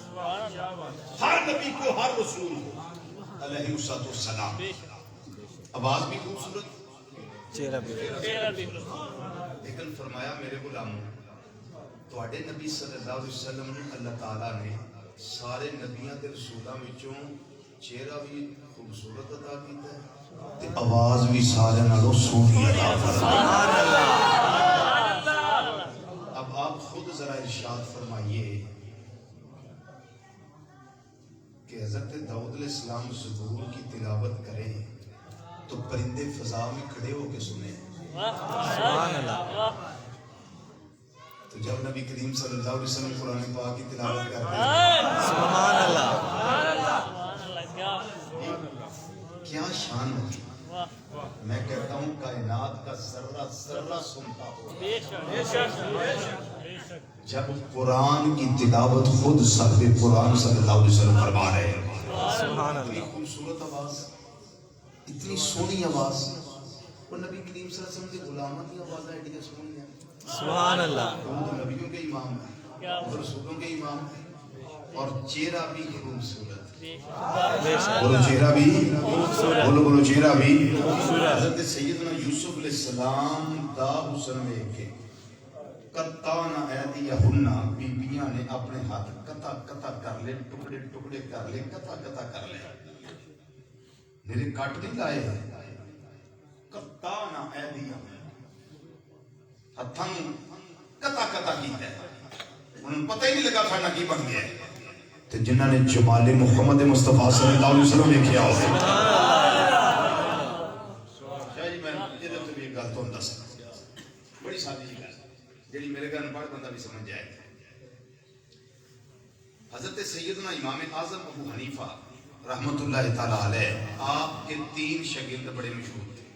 ہر نبی کو ہر رسول کو علیہ السلام آواز بھی خوبصورت چہرہ بھی لیکن فرمایا میرے غلاموں تواڈے نبی صلی اللہ علیہ وسلم اللہ تعالیٰ نے سارے نبیاں تے رسولاں وچوں چہرہ بھی خوبصورت عطا کیتا ہے تے آواز بھی سارے نالوں سونی عطا فرمائی اب آپ خود ذرا ارشاد فرمائیے کہ حضرت داؤد علیہ السلام زبور کی تلاوت کریں تو پرندے فضا میں کھڑے ہو کے سنیں سبحان اللہ تو جب نبی کریم صلی اللہ علیہ وسلم قرآن پاک کی تلاوت کرتے ہیں سبحان اللہ کیا شان ہوگی. میں کہتا ہوں کائنات کا ذرہ ذرہ سنتا ہو جب قرآن کی تلاوت خود صاحب قرآن صلی اللہ علیہ وسلم فرما رہے ہیں. سبحان اتنی اللہ. خوبصورت آواز, اتنی سونی آواز. اور نبی کریم صلی اللہ علیہ وسلم کے غلاموں کی آواز ایڈی سونی ہے. سبحان اللہ. وہ تو نبیوں کے امام ہیں اور رسولوں کے امام ہیں, اور چہرہ بھی خوبصورت. بے شک. بولو چہرہ بھی خوبصورت. بولو چہرہ بھی خوبصورت. حضرت سیدنا یوسف علیہ السلام دا حسن میں کے قطعنا ایدیہن, بیبیاں نے اپنے ہاتھ قطع قطع کر لے, ٹکڑے ٹکڑے کر لے, قطع قطع کر لے. میرے کٹ نہیں لائے ہیں, قطعنا ایدیہن, ہتھاں قطع قطع کیتا ہے. انہوں نے پتہ ہی نہیں لگا کھانا کی بن گیا ہے. تو جنہاں نے جمال محمد مصطفیٰ صلی اللہ علیہ وسلم نے کیا ہوگا. شاہ جی میں یہ تو بھی ایک گل تو دس بڑی سادی جی گل جیڑی میرے گھر پڑھ بندہ بھی سمجھ جائے. حضرت سیدنا امام اعظم ابو حنیفہ رحمۃ اللہ تعالی علیہ, آپ کے 3 شاگرد بڑے مشہور تھے.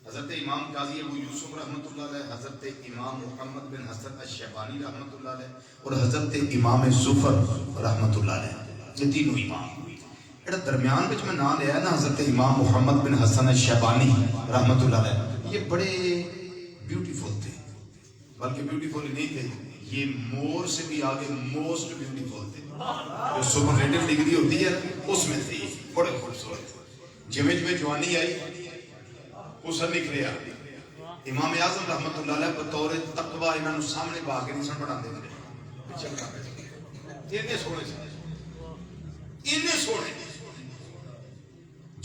حضرت امام قاضی ابو یوسف رحمۃ اللہ علیہ, حضرت امام محمد بن حسن الشیبانی رحمۃ اللہ علیہ, اور حضرت امام زفر رحمۃ اللہ علیہ. یہ تینوں امام. ایڈا درمیان وچ میں نام لیا نا حضرت امام محمد بن حسن الشیبانی رحمۃ اللہ علیہ, یہ بڑے بیوٹیفل تھے. بلکہ بیوٹیفل نہیں تھے, یہ مور سے بھی آگے موسٹ بیوٹیفل تھے. جو سپرلیٹو ڈگری ہوتی ہے اس میں تھے, بڑے خوبصورت. جویں جویں جوانی آئی اسر نکلیا. امام اعظم رحمۃ اللہ علیہ بطور تقوی انہوں نے سامنے با کے نہیں سن پڑھا دے اتنے سونے سے اتنے سونے.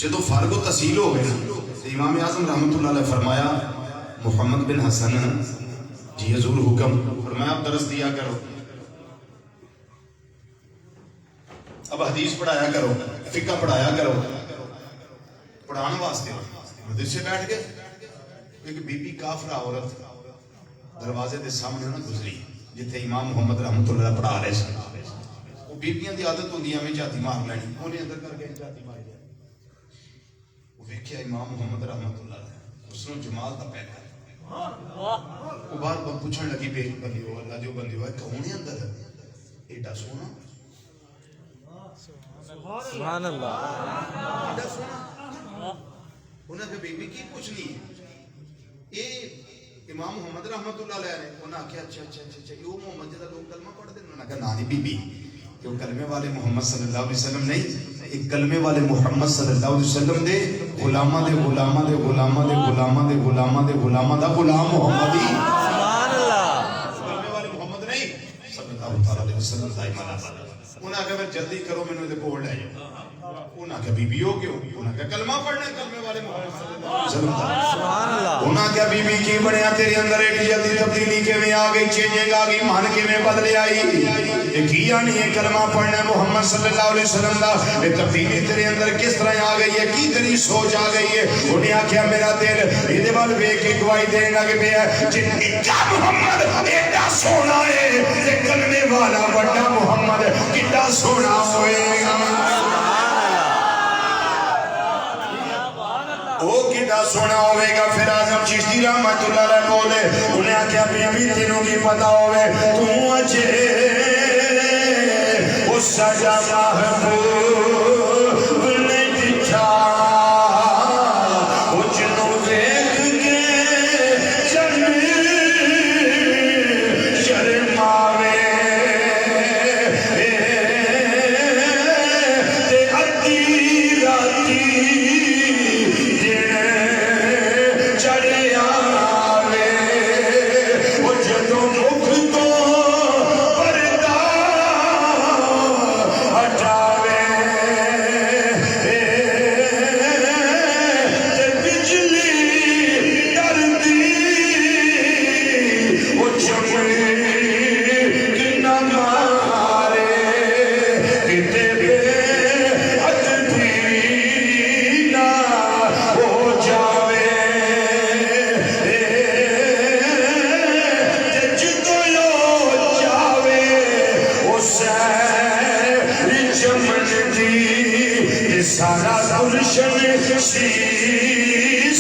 جدو فارغ و تحصیل ہو گئے تو امام اعظم رحمۃ اللہ علیہ فرمایا محمد بن حسن جی حضور حکم فرمایا آپ درس دیا کرو, اب حدیث پڑھایا کرو, فقہ پڑھایا کرو. پڑھانے واسطے مدرسے بیٹھ گئے. ایک بی بی کافرہ عورت دروازے دے سامنے نہ گزری جتھے امام محمد رحمۃ اللہ پڑھا رہے سن. وہ بیبیاں دی عادت ہوندی ہے میں جاتی مار لینی, انہیں اندر کر کے جاتی مار لیا. وہ ویکھیا امام محمد رحمۃ اللہ علیہ اس نے جمال دا پیدا. وہ بار بار پوچھن لگی بے بندی ہو اللہ جو بندی ہو کون ہے اندر ایڈا سونا, سبحان اللہ. ایڈا سونا. انہوں نے بی بی کی کچھ نہیں ہے, یہ امام محمد رحمۃ اللہ علیہ نے. انہوں نے کہا اچھا اچھا اچھا یہ محمد جدا لوگ کلمہ پڑھتے ہیں. انہوں نے کہا نانی بی بی کہ کلمے والے محمد صلی اللہ علیہ وسلم نہیں, ایک کلمے والے محمد صلی اللہ علیہ وسلم دے غلامہ دے غلامہ دے غلامہ دے غلامہ دے غلامہ دے غلامہ دا غلام محمدی. سبحان اللہ. کلمے والے محمد نہیں صلی اللہ علیہ وسلم دائما آباد. انہوں نے کہا جلدی کرو میں نے کول لے جاؤ. انہوں نے کہا بی بی ہو گئے, انہوں نے کہا کلمہ پڑھنا ہے کلمے والے محمد صلی اللہ علیہ وسلم. سبحان اللہ. انہاں کیا بی بی کی بنیا تیرے اندر ایک جلدی تبدیلی کے میں آگئی, چینجنگ آگئی, مان کے میں بدلے آئی. ایک ہی آنی ہے کلمہ پڑھنا ہے محمد صلی اللہ علیہ وسلم دا. یہ تبدیلی تیرے اندر کس طرح آگئی ہے, کی تیری سوچ آگئی ہے. انہیں آکھیا میرا دل یہ بال بے کی گواہی دے گا کہ بے ہے جن اچھا محمد ایڈا سونا ہے, کلمے والا بڑا محمد کتا سونا ہوئے گا. وہ کتا سونا ہوئے گا. پھر آزم چشتی رحمت اللہ علیہ بولے, انہیں آکھیا بی بی تینوں کی پتہ ہوئے تم اچھے اس سجا محبوب نے دچھا وہ جنوں دیکھ کے شرماوے تے ادھی راتی ہٹاوے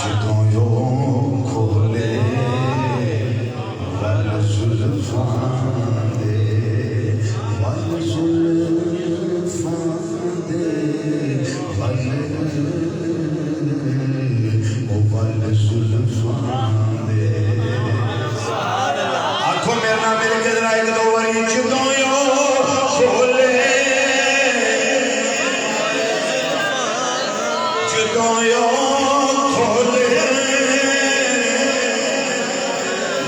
ਜਦੋਂ ਯੋ ਖੋਲੇ ਵੱਲ ਜ਼ੁਲਫਾਂ ਦੇ ਵੱਲ ਜ਼ੁਲਫਾਂ ਦੇ ਵੱਲ ਉਹ ਵੱਲ ਜ਼ੁਲਫਾਂ ਦੇ ਆਖੋ ਮੇਰੇ ਨਾਲ ਮੇਰੇ ਕੇ ਜਰਾ ਇੱਕ ਦੋ ਵਾਰੀ ਜਦੋਂ ਯੋ ਖੋਲੇ ਜਦੋਂ ਯੋ ਖੋਲੇ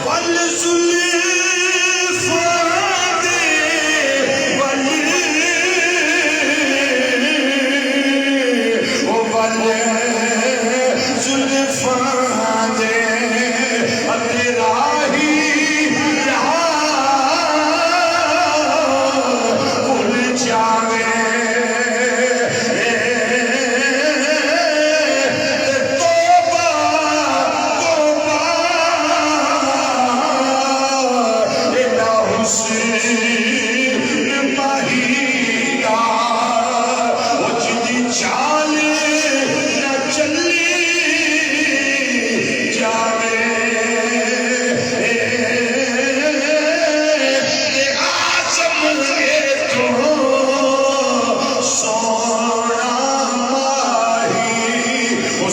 ਵੱਲ ਜ਼ੁਲਫਾਂ ਦੇ ਵੱਲ ਉਹ ਵੱਲ ਜ਼ੁਲਫਾਂ ਦੇ ਅਤੇ ਰਾਹੀ ਭੁੱਲ ਜਾਵੇ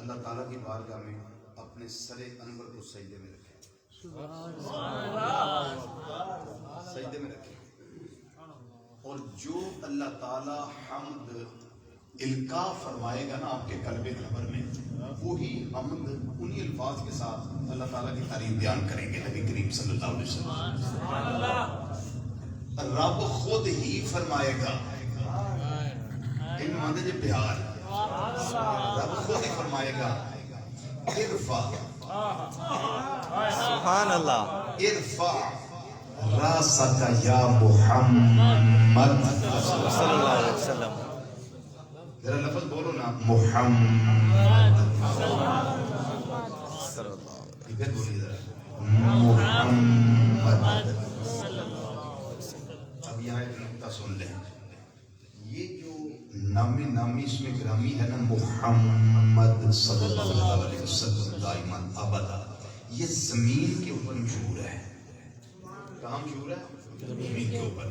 اللہ تعالیٰ کی بارگاہ میں اپنے سر انور کو سجدے میں رکھیں، سجدے میں رکھیں، اور جو اللہ تعالیٰ حمد القا فرمائے گا نا آپ کے قلب انور میں، وہی حمد انہی الفاظ کے ساتھ اللہ تعالیٰ کی تعریف بیان کریں گے نبی کریم صلی اللہ علیہ وسلم۔ رب خود ہی فرمائے گا ان ماندے جو پیار، رب خود ہی فرمائے گا ارفع سبحان اللہ، ارفع راسک یا محمد صلی اللہ علیہ وسلم۔ ذرا لفظ بولو نا، محمد، پھر بولیے ذرا محمد۔ اب یہاں ایک نقطہ سن لیں، یہ جو نامی اس میں گرامی ہے نا محمد صلی اللہ علیہ وسلم دائماً ابدا، یہ زمین کے اوپر مشہور ہے۔ کہاں مشہور ہے؟ زمین کے اوپر۔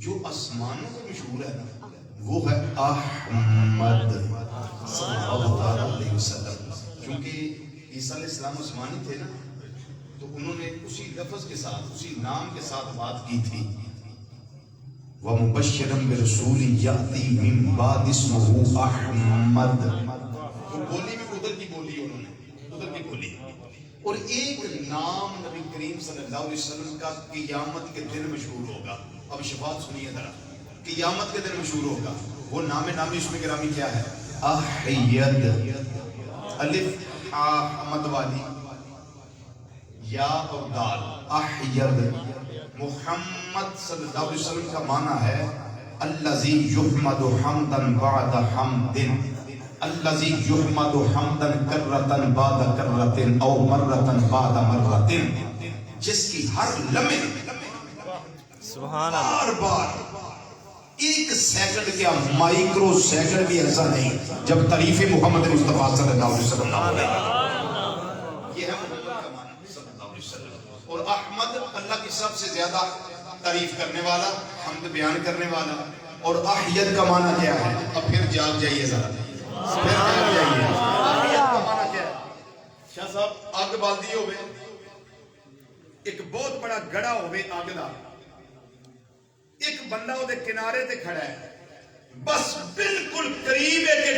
جو آسمانوں کو مشہور ہے نا وہ ہے احمد صلی اللہ علیہ وسلم۔ چونکہ عیسیٰ علیہ السلام آسمانی تھے نا، تو انہوں نے اسی لفظ کے ساتھ، اسی نام کے ساتھ بات کی تھی، وَمُبَشِّرًا بِرَسُولٍ يَأْتِي مِن بَعْدِهِ اسْمُهُ أَحْمَدُ۔ وہ بولی بھی ادھر کی بولی، انہوں نے ادھر کی بولی، اور ایک نام نبی کریم صلی اللہ علیہ وسلم کا قیامت کے دن مشہور ہوگا۔ اب شفاعت سنیے ذرا، قیامت کے دن مشہور ہوگا، وہ نامی اس میں گرامی کیا ہے؟ احید، الف مد والی، یا اور دال، احید۔ محمد صلی اللہ علیہ وسلم کا معنی ہے الذی یحمد حمدا بعد حمد، الذی یحمد حمدا کرۃ بعد کرۃ او مرۃ بعد مرۃ، جس کی ہر لمحے سبحان اللہ، بار بار ایک سیکنڈ کیا مائکرو سیکنڈ بھی ایسا نہیں جب تعریف محمد مصطفیٰ صلی اللہ علیہ وسلم نہ ہو۔ یہ ہے محمد کا معنی صلی اللہ علیہ وسلم۔ اور احمد اللہ کی سب سے زیادہ تعریف کرنے والا، حمد بیان کرنے والا۔ اور احید کا معنی کیا ہے؟ اب پھر جاگ جائیے ذرا، پھر جاگ جائیے۔ احید کا معنی کیا ہے؟ شاہ صاحب آگ بالدی ہوئے، ایک بہت بڑا گڑا ہوئے آگ دا، ایک بندہ وہ دے کنارے تے کھڑا ہے، بس بالکل قریب ہے کہ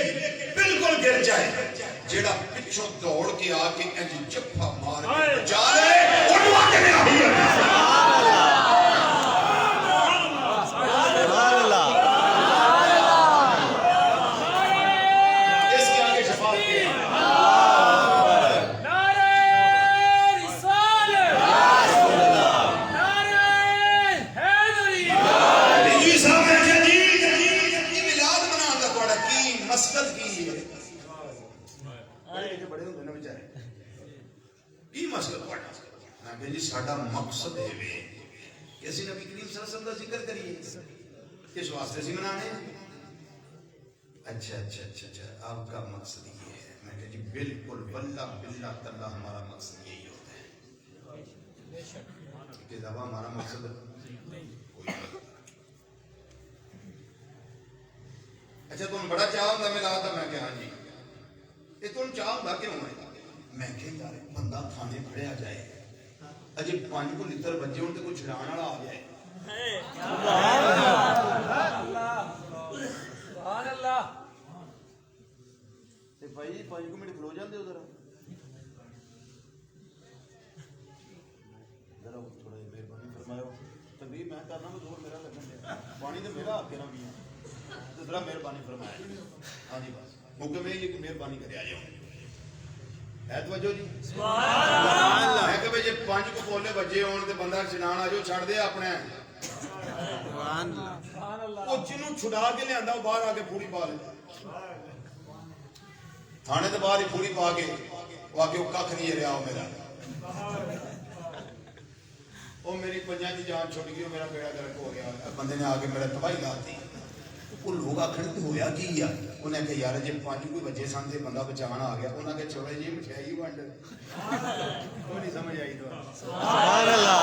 بالکل گر جائے، جیڑا پچھوں دوڑ کے آ کے انج جفا مار کے بچا لے، اٹھوا کے میرا ہی ہے۔ سبحان اللہ، اس کے آگے شفاعت کی مسجد کی بڑے ہوتے نا بیچارے کی مسجد پڑھنا، میں کہ جی ساڈا مقصد ہے کہ اسی نبی کریم صلی اللہ علیہ وسلم کا ذکر کریے، اس واسطے سے منانے۔ اچھا اچھا اچھا اچھا، آپ کا مقصد یہ ہے؟ میں کہ جی بالکل واللہ باللہ تعالیٰ ہمارا مقصد یہی ہوتا ہے کہ جب ہمارا مقصد کوئی اچھا تم بڑا چاہ ہوتا میں لاتا، میں کہ ہاں جی، یہ تم چاہ ہوتا کیوں ہے؟ میں کہ یار بندہ تھانے کھڑے آ جائے، اجے 5 کو لتر بجے ہوں تو کوئی چھڑان والا آ جائے۔ سبحان اللہ، تے بھائی 5 کو منٹ کھلو جاندے ہو ذرا تھوڑا مہربانی فرماؤ، تقریب میں کرنا میں زور میرا لگن دے، پانی تو میرا آ کے نہ بھی ہے، ذرا مہربانی فرمائے۔ ہاں جی بس حکم ہے یہ کہ مہربانی کرے آ جاؤ، ہے توجہ جی؟ سبحان اللہ۔ میں کہ بھئی یہ 5 کو بولے بجے ہون تے بندہ چنان آ جاؤ، چھڑ دے اپنے سبحان اللہ، وہ جنوں چھڑا کے لے آندا وہ باہر آ کے پوری پا لے، تھانے تے باہر ہی پوری پا کے وہ آ کے وہ کھ نہیں رہا ہو میرا، وہ میری 5 کی جان چھوٹ گئی، میرا بیڑا گرک ہو گیا، بندے نے آ کے میرا تباہی لاتی۔ وہ لوگ آخر کہ ہویا کی یا انہیں کہ یار جی 5 کوئی بچے سن تے بندہ بچانا آ گیا، انہیں کہ چھوڑے جی مٹھائی ونڈ، کوئی نہیں سمجھ آئی تو سبحان اللہ،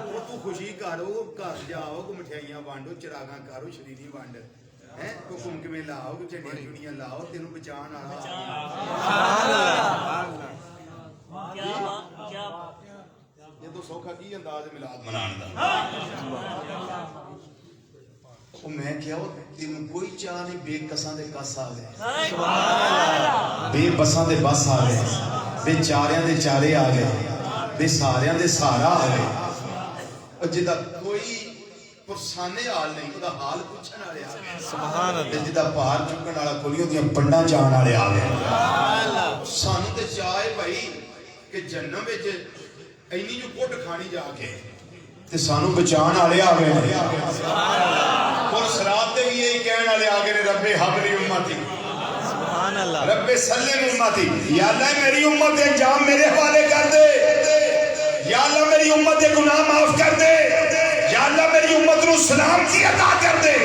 وہ تو خوشی کرو، گھر جاؤ کو مٹھائیاں وانڈو، چراغاں کرو، شریری ونڈ، کو کمکمے لاؤ، کو چڑیاں چڑیاں لاؤ، تینوں بچان آ سوکھا کی انداز ملاد منان دا میں کیا ہو تین کوئی چاہ نہیں بے کساں دے کس آ گئے بے بساں دے بس آ گئے بے چاریاں دے چارے آ گئے بے ساریاں دے سارا آ گئے اور جدا کوئی پرسانے حال نہیں وہ حال پوچھن والے آ گئے سبحان اللہ جدا پہاڑ چکن والا کولیوں دیاں پنڈاں جان والے آ گئے سانوں تے چاہے بھائی کہ جنم وچ اینی جو کٹ کھانی جا کے تے سانوں بچان والے آ گئے اور صراط تے بھی یہی کہن والے آ گئے رب حبلی امتی سبحان اللہ رب سلم امتی یا اللہ میری امت دے انجام میرے حوالے کر دے یا اللہ میری امت دے گناہ معاف کر دے یا اللہ میری امت نو سلامتی عطا کر دے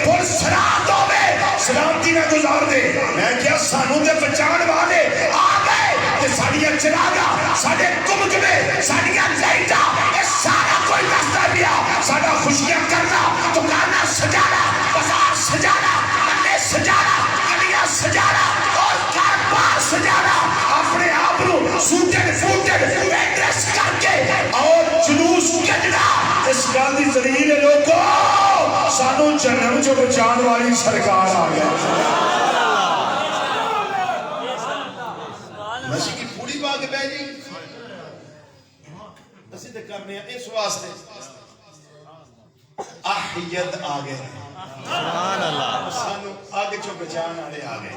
اور صراط ہوے سلامتی نہ گزار دے میں کیا سانوں تے بچان والے آ گئے تے ساڈیاں چراغاں ساڈے کمکمے ساڈیاں لائٹاں اے سارا کوئی دستا پیا ساڈا خوشیاں کرنا دکاناں سجانا بازار سجانا انڈے سجانا گلیاں سجانا اور گھر بار سجانا اپنے آپ نو سوٹڈ فوٹڈ ایڈریس کر کے اور جلوس کڈنا اس گل دی دلیل ہے لوگو سانو جنم چ بچان والی سرکار آ گیا مسیح کی پوری بات ہے جی اسی تے کرنے ہیں اس واسطے احید آ گئے سبحان اللہ سانو اگ چو بچان والے آ گئے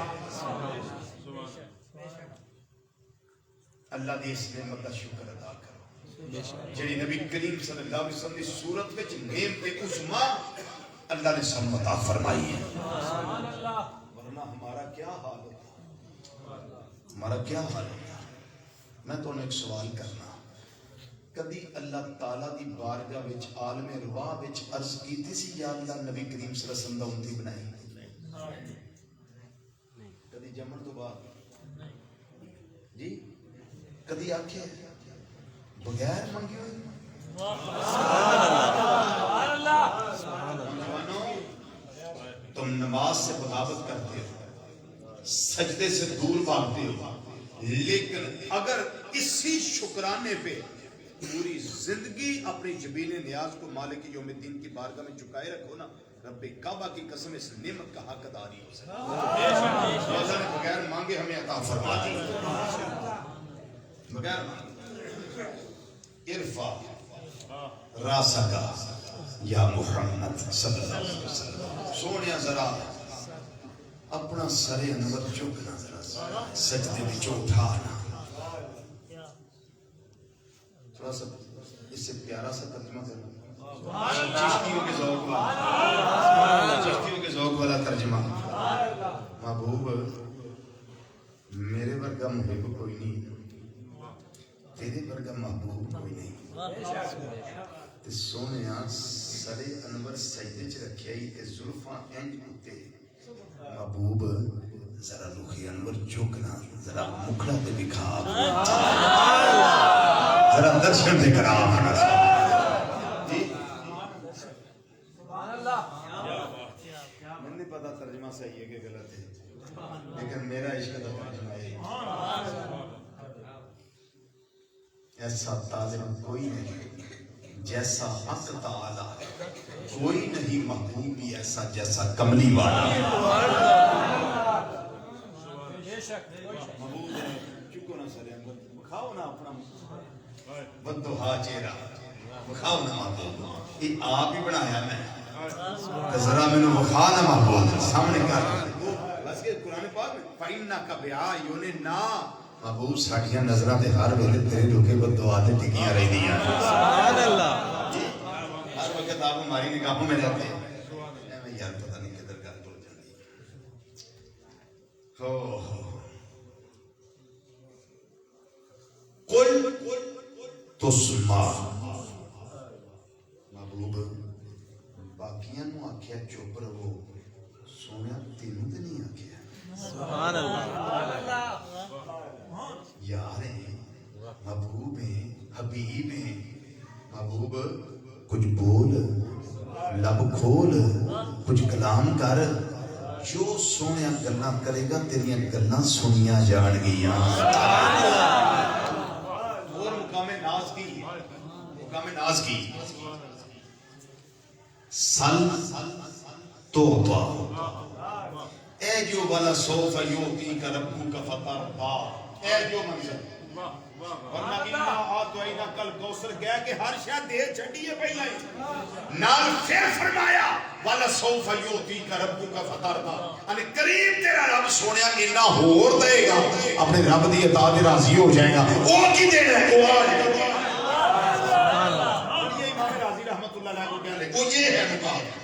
اللہ دی اس نعمت کا شکر ادا کرو جڑی نبی کریم صلی اللہ علیہ وسلم کی صورت وچ نعمت عظما اللہ نے سانو عطا فرمائی ہے ورنہ ہمارا کیا حال ہوتا ہمارا کیا حال ہوتا میں تو ایک سوال کرنا کبھی اللہ تعالیٰ دی بارگاہ وچ عالم رواح وچ عرض کیتی سی یا اللہ نبی کریم صلی اللہ علیہ وسلم دا امتی بنائی کبھی جمن تو بعد جی کبھی آکھے بغیر منگے ہوئے تم نماز سے بغاوت کرتے ہو سجدے سے دور بھاگتے ہو لیکن اگر اسی شکرانے پہ پوری زندگی اپنی جبین نیاز کو مالک یوم الدین کی بارگاہ میں چکائے رکھو نا رب کعبہ کی قسم اس نعمت کا حق داری ہو سکتا اللہ نے بغیر مانگے ہمیں عطا فرما دی بغیر مانگے ارفع راسک یا محمد صلی اللہ علیہ وسلم سونیا ذرا اپنا سر انور چکنا ذرا سجدے میں اٹھانا تھوڑا سا اس سے پیارا سا ترجمہ کرنا چشتیوں کے ذوق والا چشتیوں کے ذوق والا ترجمہ محبوب میرے ورگا محب کوئی نہیں تیرے ورگا محبوب کوئی نہیں تے سونیا سر انور سجدے چ رکھیا ہی تے زلفاں انج اتے محبوب ذرا رخ انور چوکنا ذرا مکھڑا تے دکھا ذرا درشن دے کرا جی سبحان اللہ میں نہیں پتا ترجمہ صحیح ہے کہ غلط ہے لیکن میرا عشق کا ترجمہ ہے ایسا طالب کوئی نہیں جیسا حق تعالی کوئی نہیں محبوب بھی ایسا جیسا کملی والا محبوب چکو نہ سرے بکھاؤ نہ اپنا بدوہا چہرہ بکھاؤ نہ محبوب یہ آپ ہی بنایا میں ذرا میں نے بکھا نہ محبوب سامنے کر بس کہ قرآن پاک میں فَإِنَّكَ بِعَيُنِنَا محبوب ساڑیاں نظرہ دے ہر ویلے تیرے روکے بددعا دے ٹکیاں رہی دیاں سبحان اللہ ہر وقت آپ ہماری نگاہوں میں رہتے ہیں میں یار پتہ نہیں کدھر گل بول جاندی قل تسمع محبوب باقیاں نو آکھیا چپ رہو سونیا تینوں تے نہیں آکھیا سبحان اللہ یار ہیں محبوب ہیں حبیب ہیں محبوب کچھ بول لب کھول کچھ کلام کر جو سونیا گلاں کرے گا تیریاں گلاں سنیاں جان گیاں اور مقام ناز کی مقام ناز کی سل توبہ اے جو والا سوف یوتی کا ربو کا فترضا اے جو منظر ورنہ انہا آتوائینا کل کوثر گیا کہ ہر شاید دے چھڑی ہے پہلا ہی نال پھر فرمایا والا سوف یوتی کا ربو کا فترضا یعنی قریب تیرا رب سونیا انہا ہور دے گا اپنے رب دی عطا دے راضی ہو جائے گا وہ کی دے رہے وہ آ جائے گا یہ امام راضی رحمت اللہ علیہ کو کہہ لے وہ یہ ہے مقام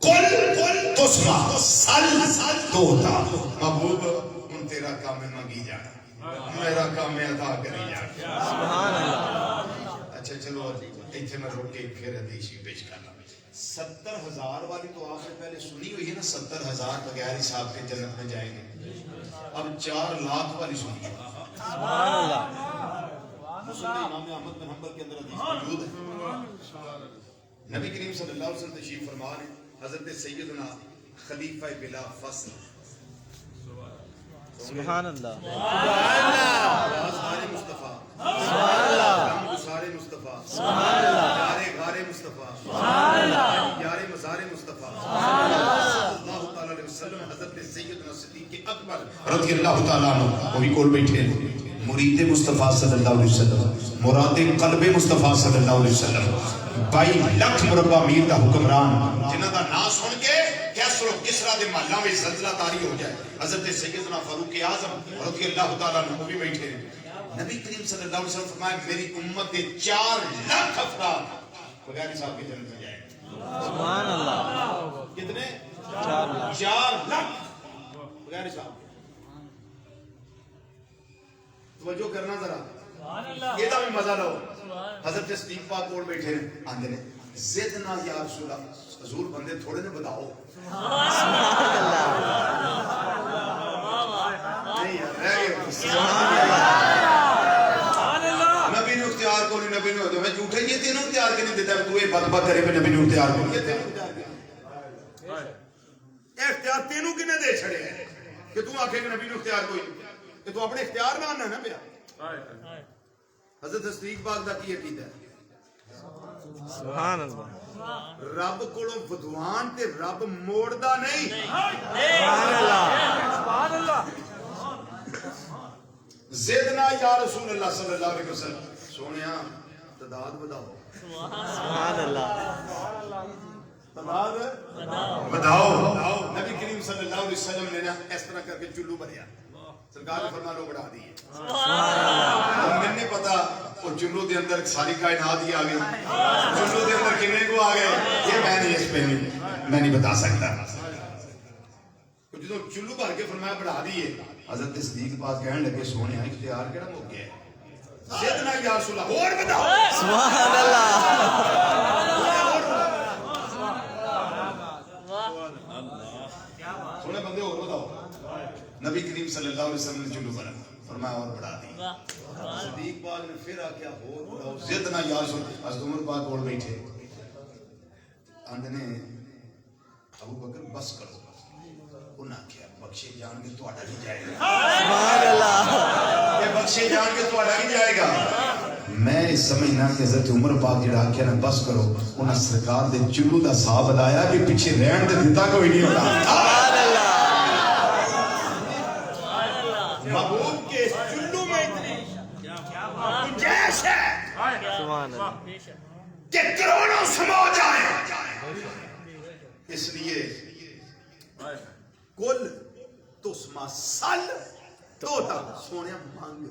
قل تسمع سل توتا محبوب ان تیرا کام میں مانگی جانا میرا کام میں عطا کری جانا سبحان اللہ اچھا چلو ایتھے میں روک کے پھر حدیثی پیش کرنا 70,000 والی تو آپ نے پہلے سنی ہوئی ہے نا 70,000 بغیر حساب کے جنت میں جائیں گے اب 4 لاکھ والی سنی ہے سبحان اللہ مسلم امام احمد بن حنبل کے اندر حدیث موجود ہے نبی کریم صلی اللہ علیہ وسلم تشریف فرما رہے ہیں حضرت سیدنا خلیفہ بلا فصل سبحان اللہ سارے مصطفیٰ سبحان اللہ سارے مصطفیٰ سبحان اللہ یارے غارے مصطفیٰ سبحان اللہ یارے مزارے مصطفیٰ سبحان اللہ صلی اللہ تعالیٰ علیہ وسلم حضرت سیدنا صدیق اکبر رضی اللہ تعالیٰ عنہ وہ بھی کول بیٹھے مرید مصطفیٰ صلی اللہ علیہ وسلم مراد قلب مصطفیٰ صلی اللہ علیہ وسلم 22 لاکھ مربع میل دا حکمران جنہاں دا نام سن کے کیسر و کسرا دے محلہ میں زلزلہ طاری ہو جائے حضرت سیدنا فاروق اعظم رضی اللہ تعالیٰ عنہ وہ بھی بیٹھے نبی کریم صلی اللہ علیہ وسلم فرمائے میری امت کے 4 لاکھ افراد بغیر حساب کے جنت میں جائیں سبحان اللہ کتنے 4 لاکھ 4 لاکھ بغیر حساب توجہ کرنا ذرا یہ بھی مزہ لو حضرت صدیق پاک کول بیٹھے آندے نے زد نہ یا رسول اللہ حضور بندے تھوڑے نے بتاؤ سبحان اللہ نہیں رہ گئے نبی نے اختیار کو نہیں نبی نے ہوتے میں جھوٹے یہ تینوں اختیار کے نہیں دیتا تو یہ بد کرے پہ نبی نے اختیار کو یہ تینوں اختیار کے اختیار تینوں کی نے دے چھڑے ہیں کہ تو آنکھیں کہ نبی نے اختیار کوئی کہ تو اپنے اختیار میں آنا ہے نا پیا حضرت صدیق پاک دا کی عقیدہ ہے سبحان اللہ رب کولوں ودوان تے رب موڑ دا نہیں سبحان اللہ سبحان اللہ زدنا یا رسول اللہ صلی اللہ علیہ وسلم سونیا تعداد بتاؤ سبحان اللہ تعداد بتاؤ نبی کریم صلی اللہ علیہ وسلم نے اس طرح کر کے چلو بھریا سرکار نے فرمایا لو بڑھا دیے میں نے پتا وہ چلو دے اندر ساری کائنات ہی آ گئی چلو دے اندر کنے کو آ گئے یہ میں نہیں اس پہ میں نہیں بتا سکتا جدو چلو بھر کے فرمایا بڑھا دیے حضرت صدیق پاک کہنے لگے سونے اختیار کیڑا ہو گیا ہے زدنا یا رسول اللہ اور بتاؤ سبحان اللہ سونے بندے اور بتاؤ نبی کریم صلی اللہ علیہ وسلم نے چلو بنا فرمایا اور بڑھا دی صدیق پاک نے پھر آکیا اور بڑھاؤ زدنا یا رسول اللہ حضرت عمر پاک اور بیٹھے اندنے ابو بکر بس کرو انہاں کیا بخشے جان کے تو اٹھا نہیں جائے گا سبحان اللہ یہ بخشے جان کے تو اٹھا نہیں جائے گا میں سمجھنا کہ حضرت عمر پاک جڑا آکیا نا بس کرو انہاں سرکار دے چلو دا صاحب بتایا کہ پیچھے رہن دے دیتا کوئی نہیں ہوتا سبحان اللہ محبوب کے چلو میں اتنی گنجائش ہے سبحان اللہ کہ کروڑوں سمو جائیں اس لیے کل تسمع سل توتا سونے مانگو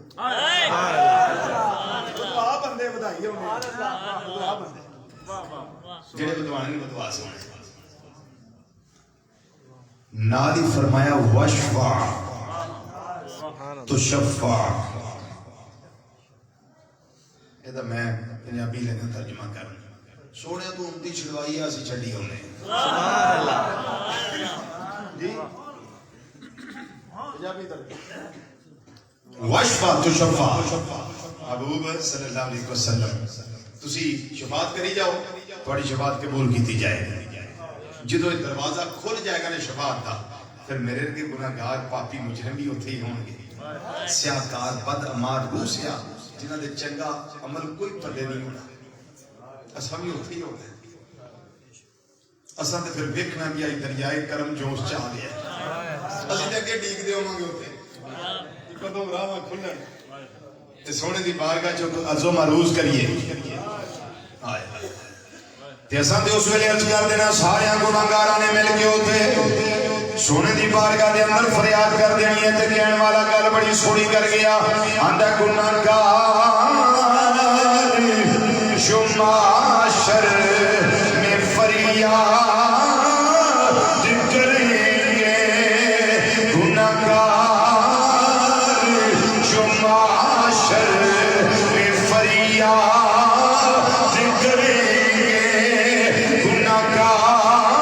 دعا بندے بدھائی ہونے دعا بندے جڑے بدوانے نے بدوا سونے نادی فرمایا وشفع تشفع یہ میں پنجابی لینے ترجمہ کروں سونے تو امتی چھڑوائی ہے اسی چھڑی ہونے سبحان اللہ جی پنجابی ترجمہ وشفع تشفع محبوب صلی اللہ علیہ وسلم تسی شفاعت کری جاؤ تھوڑی شفاعت قبول کیتی جائے گی جدو دروازہ کھل جائے گا نا شفاعت دا پھر میرے کے گناہگار پاپی مجرم بھی اتھے ہی ہوں گے سیاکار بد امار روح سیاہ جنہاں دے چنگا عمل کوئی پلے نہیں ہونا اساں بھی اتھے ہی ہونا ہے اساں تے پھر ویکھنا بھی آئی دریائے کرم جوش چاہ لیا اسی تے اگے ڈیگ دے ہوں گے اتھے کدوں راہ کھلن تے سونے دی بارگاہ چ عرض و معروض کریے آئے تے اساں تے اس ویلے عرض کر دینا سارے گناہگاراں نے مل کے اوتھے سونے دی بارگاہ دے اندر فریاد کر دینی ہے تے کہن والا گل بڑی سونی کر گیا آندا گناہگار جو معاشر میں فریاد کریں گے گناہگار جو معاشر میں فریاد کریں گے گناہگار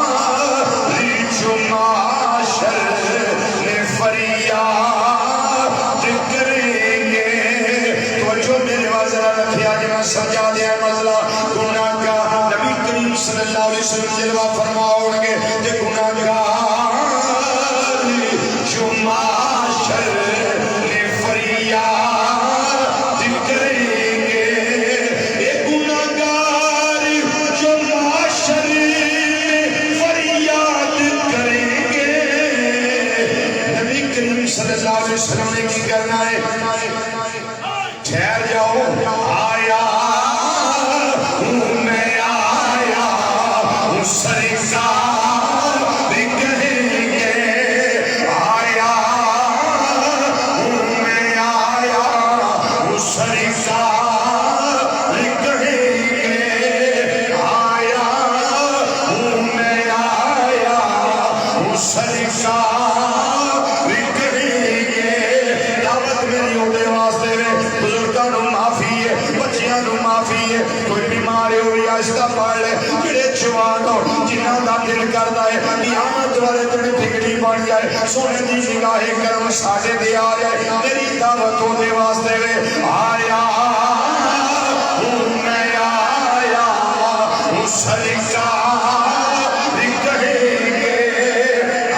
جو معاشر میں فریاد کریں گے توجہ میرے وازرہ رکھیا جی میں سمجھا دیا مسئلہ گناہگار نبی کریم صلی اللہ علیہ وسلم جلوہ فرماؤ گے کہ گناہگار جو معاشر میں فریاد کریں گے اے گناہگار جو معاشر میں فریاد کریں گے نبی کریم صلی اللہ علیہ وسلم نے کی کرنا ہے ٹھہر جاؤ آیا ہوں میں آیا ہوں سرکار کہیں گے آیا ہوں میں آیا ہوں سرکار کہیں گے آیا ہوں میں آیا ہوں سرکار کہیں گے دعوت میری ہوتے واسطے میں بزرگاں نو معافی ہے بچیاں نو معافی ہے کوئی بیمار ہوئی آہستہ پڑھ لے جڑے جوان ہو جنہاں دا دل کردا ہے قیامت والے دن ٹھگڑی بن جائے سونے دی نگاہ کرم ساڈے دے آ جائے میری دعوت ہوتے واسطے میں آیا ہوں میں آیا ہوں سرکار کہیں گے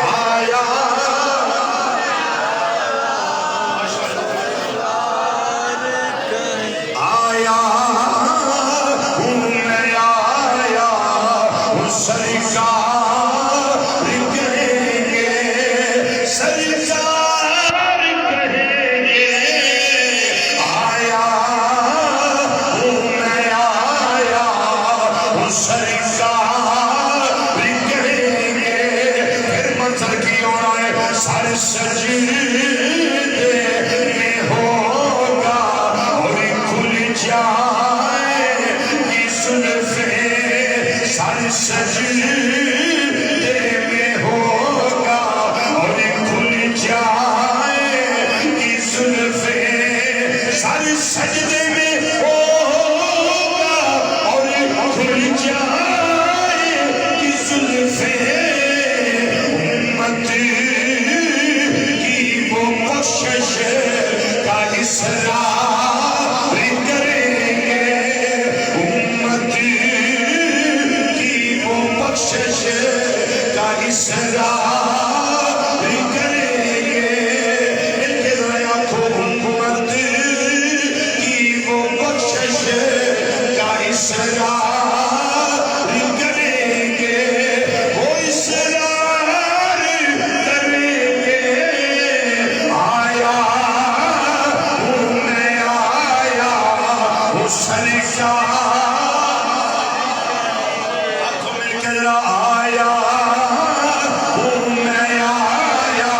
آیا آیا ہوں میں آیا ہوں سرکار کہیں گے سرکار کہیں گے آیا ہوں میں آیا ہوں سرکار کہیں گے پھر منظر کی ہونا ہے سارے سجدے میں ہوگا اور کھل جائے کی زلفیں سارے سجدے میں ہوگا اور کھل جائے کی زلفیں سارے سجدے میں ہوگا اور کھل جائے کی زلفیں امت کی وہ بخشش کا اصرار کریں گے امت کی وہ بخشش کا اصرار کریں گے ان کے ذرا آنکھوں امت کی وہ بخشش کا اصرار کریں گے وہ اصرار کریں گے آیا ہوں میں آیا ہوں سرکار آنکھوں میں کہہ آیا ہوں میں آیا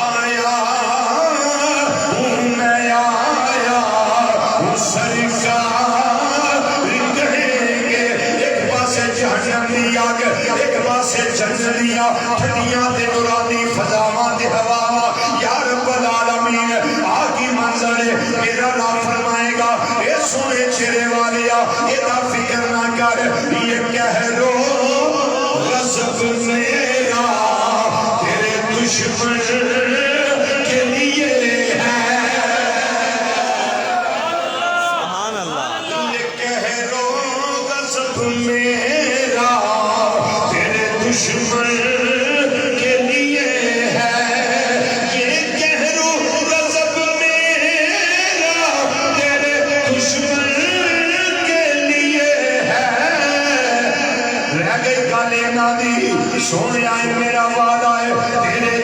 آیا ہوں میں آیا ہوں سرکار کہیں گے ایک پاسے جہنم دی آگ ایک پاسے جنت دی ٹھنڈیاں تے نورانی فضاواں تے ہوا یا رب العالمین آگی منظر میرا لا فرمائے گا اے سونے چہرے والیا یہ فکر نہ کر یہ کہہ لو غضب میرا تیرے دشمن کے لیے ہے سبحان اللہ یہ کہہ لو غضب میرا تیرے دشمن کے لیے ہے یہ کہہ لو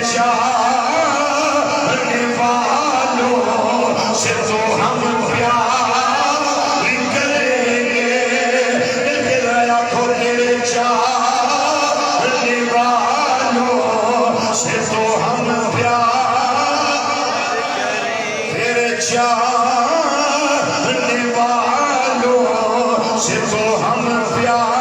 چاہنے والوں سے تو ہم پیار کریں گے دل آنکھوں تیرے چاہنے والوں سے تو ہم پیار تیرے چاہنے والوں سے تو ہم پیار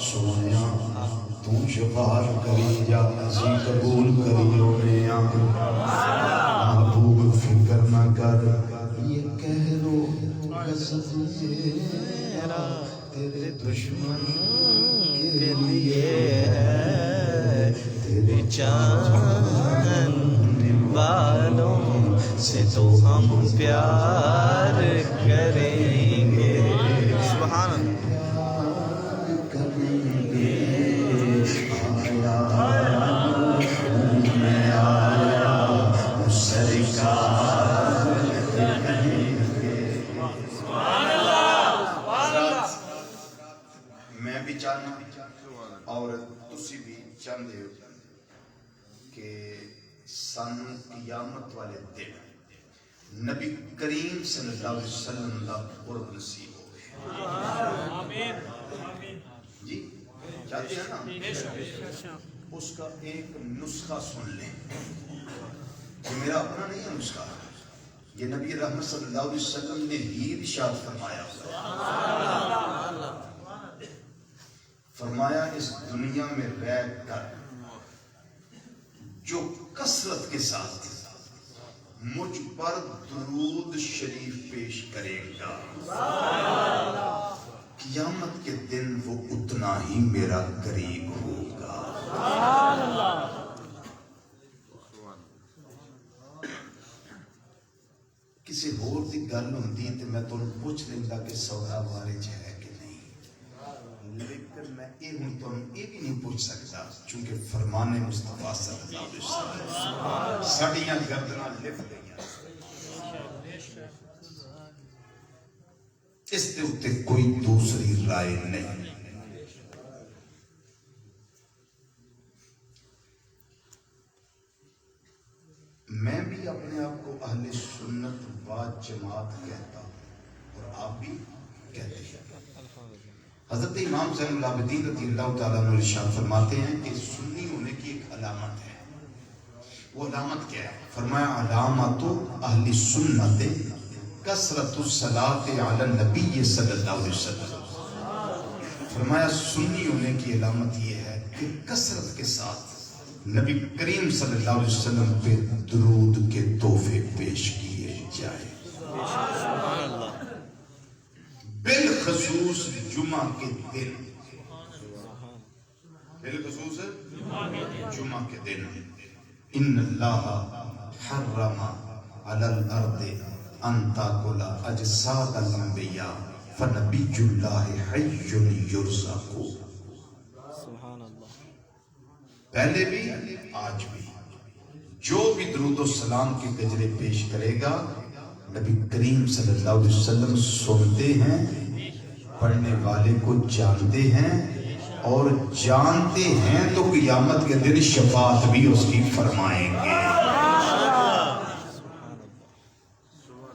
سونیا تو شفاعت کری یا اسی قبول کریو میاں محبوب فکر نہ کر یہ کہہ لو قصد میرا تیرے دشمن کے لیے ہے تیرے چاہنے والوں سے تو ہم پیار کریں گے سبحان اللہ میں بھی چاہنا اور تسی بھی چاہتے ہو کہ سن قیامت والے دن نبی کریم صلی اللہ علیہ وسلم کا قرب نصیب ہو جی چاہتے ہیں نا اس کا ایک نسخہ سن لیں کہ میرا اپنا نہیں ہے نسخہ یہ نبی رحمت صلی اللہ علیہ وسلم نے ہی ارشاد فرمایا فرمایا اس دنیا میں رہ کر جو کثرت کے ساتھ مجھ پر درود شریف پیش کرے گا قیامت کے دن وہ اتنا ہی میرا قریب ہوگا کسی اور دی گل ہوندی تے میں تانوں پوچھ لیندا کہ سودا وارج ہے کہ نہیں لیکن میں یہ ہوں تانوں یہ بھی نہیں پوچھ سکتا چونکہ فرمان مصطفیٰ صلی اللہ علیہ وسلم ساڈیاں گردناں لف گئیاں اس دے اتے کوئی دوسری رائے نہیں میں بھی اپنے آپ کو اہل سنت و جماعت کہتا ہوں اور آپ بھی کہتے ہیں حضرت امام زین العابدین رضی اللہ تعالیٰ عنہ ارشاد فرماتے ہیں کہ سنی ہونے کی ایک علامت ہے وہ علامت کیا ہے فرمایا علامت اہل سنت کثرت الصلاۃ علی النبی صلی اللہ علیہ وسلم فرمایا سنی ہونے کی علامت یہ ہے کہ کثرت کے ساتھ نبی کریم صلی اللہ علیہ وسلم پہ درود کے تحفے پیش کیے جائے بالخصوص جمعہ کے دن بالخصوص جمعہ کے دن ان اللہ حرم علی الارض ان تاکل اجساد الانبیاء فنبی اللہ حی یرزق پہلے بھی آج بھی جو بھی درود و سلام کے گجرے پیش کرے گا نبی کریم صلی اللہ علیہ وسلم سنتے ہیں پڑھنے والے کو جانتے ہیں اور جانتے ہیں تو قیامت کے دن شفاعت بھی اس کی فرمائیں گے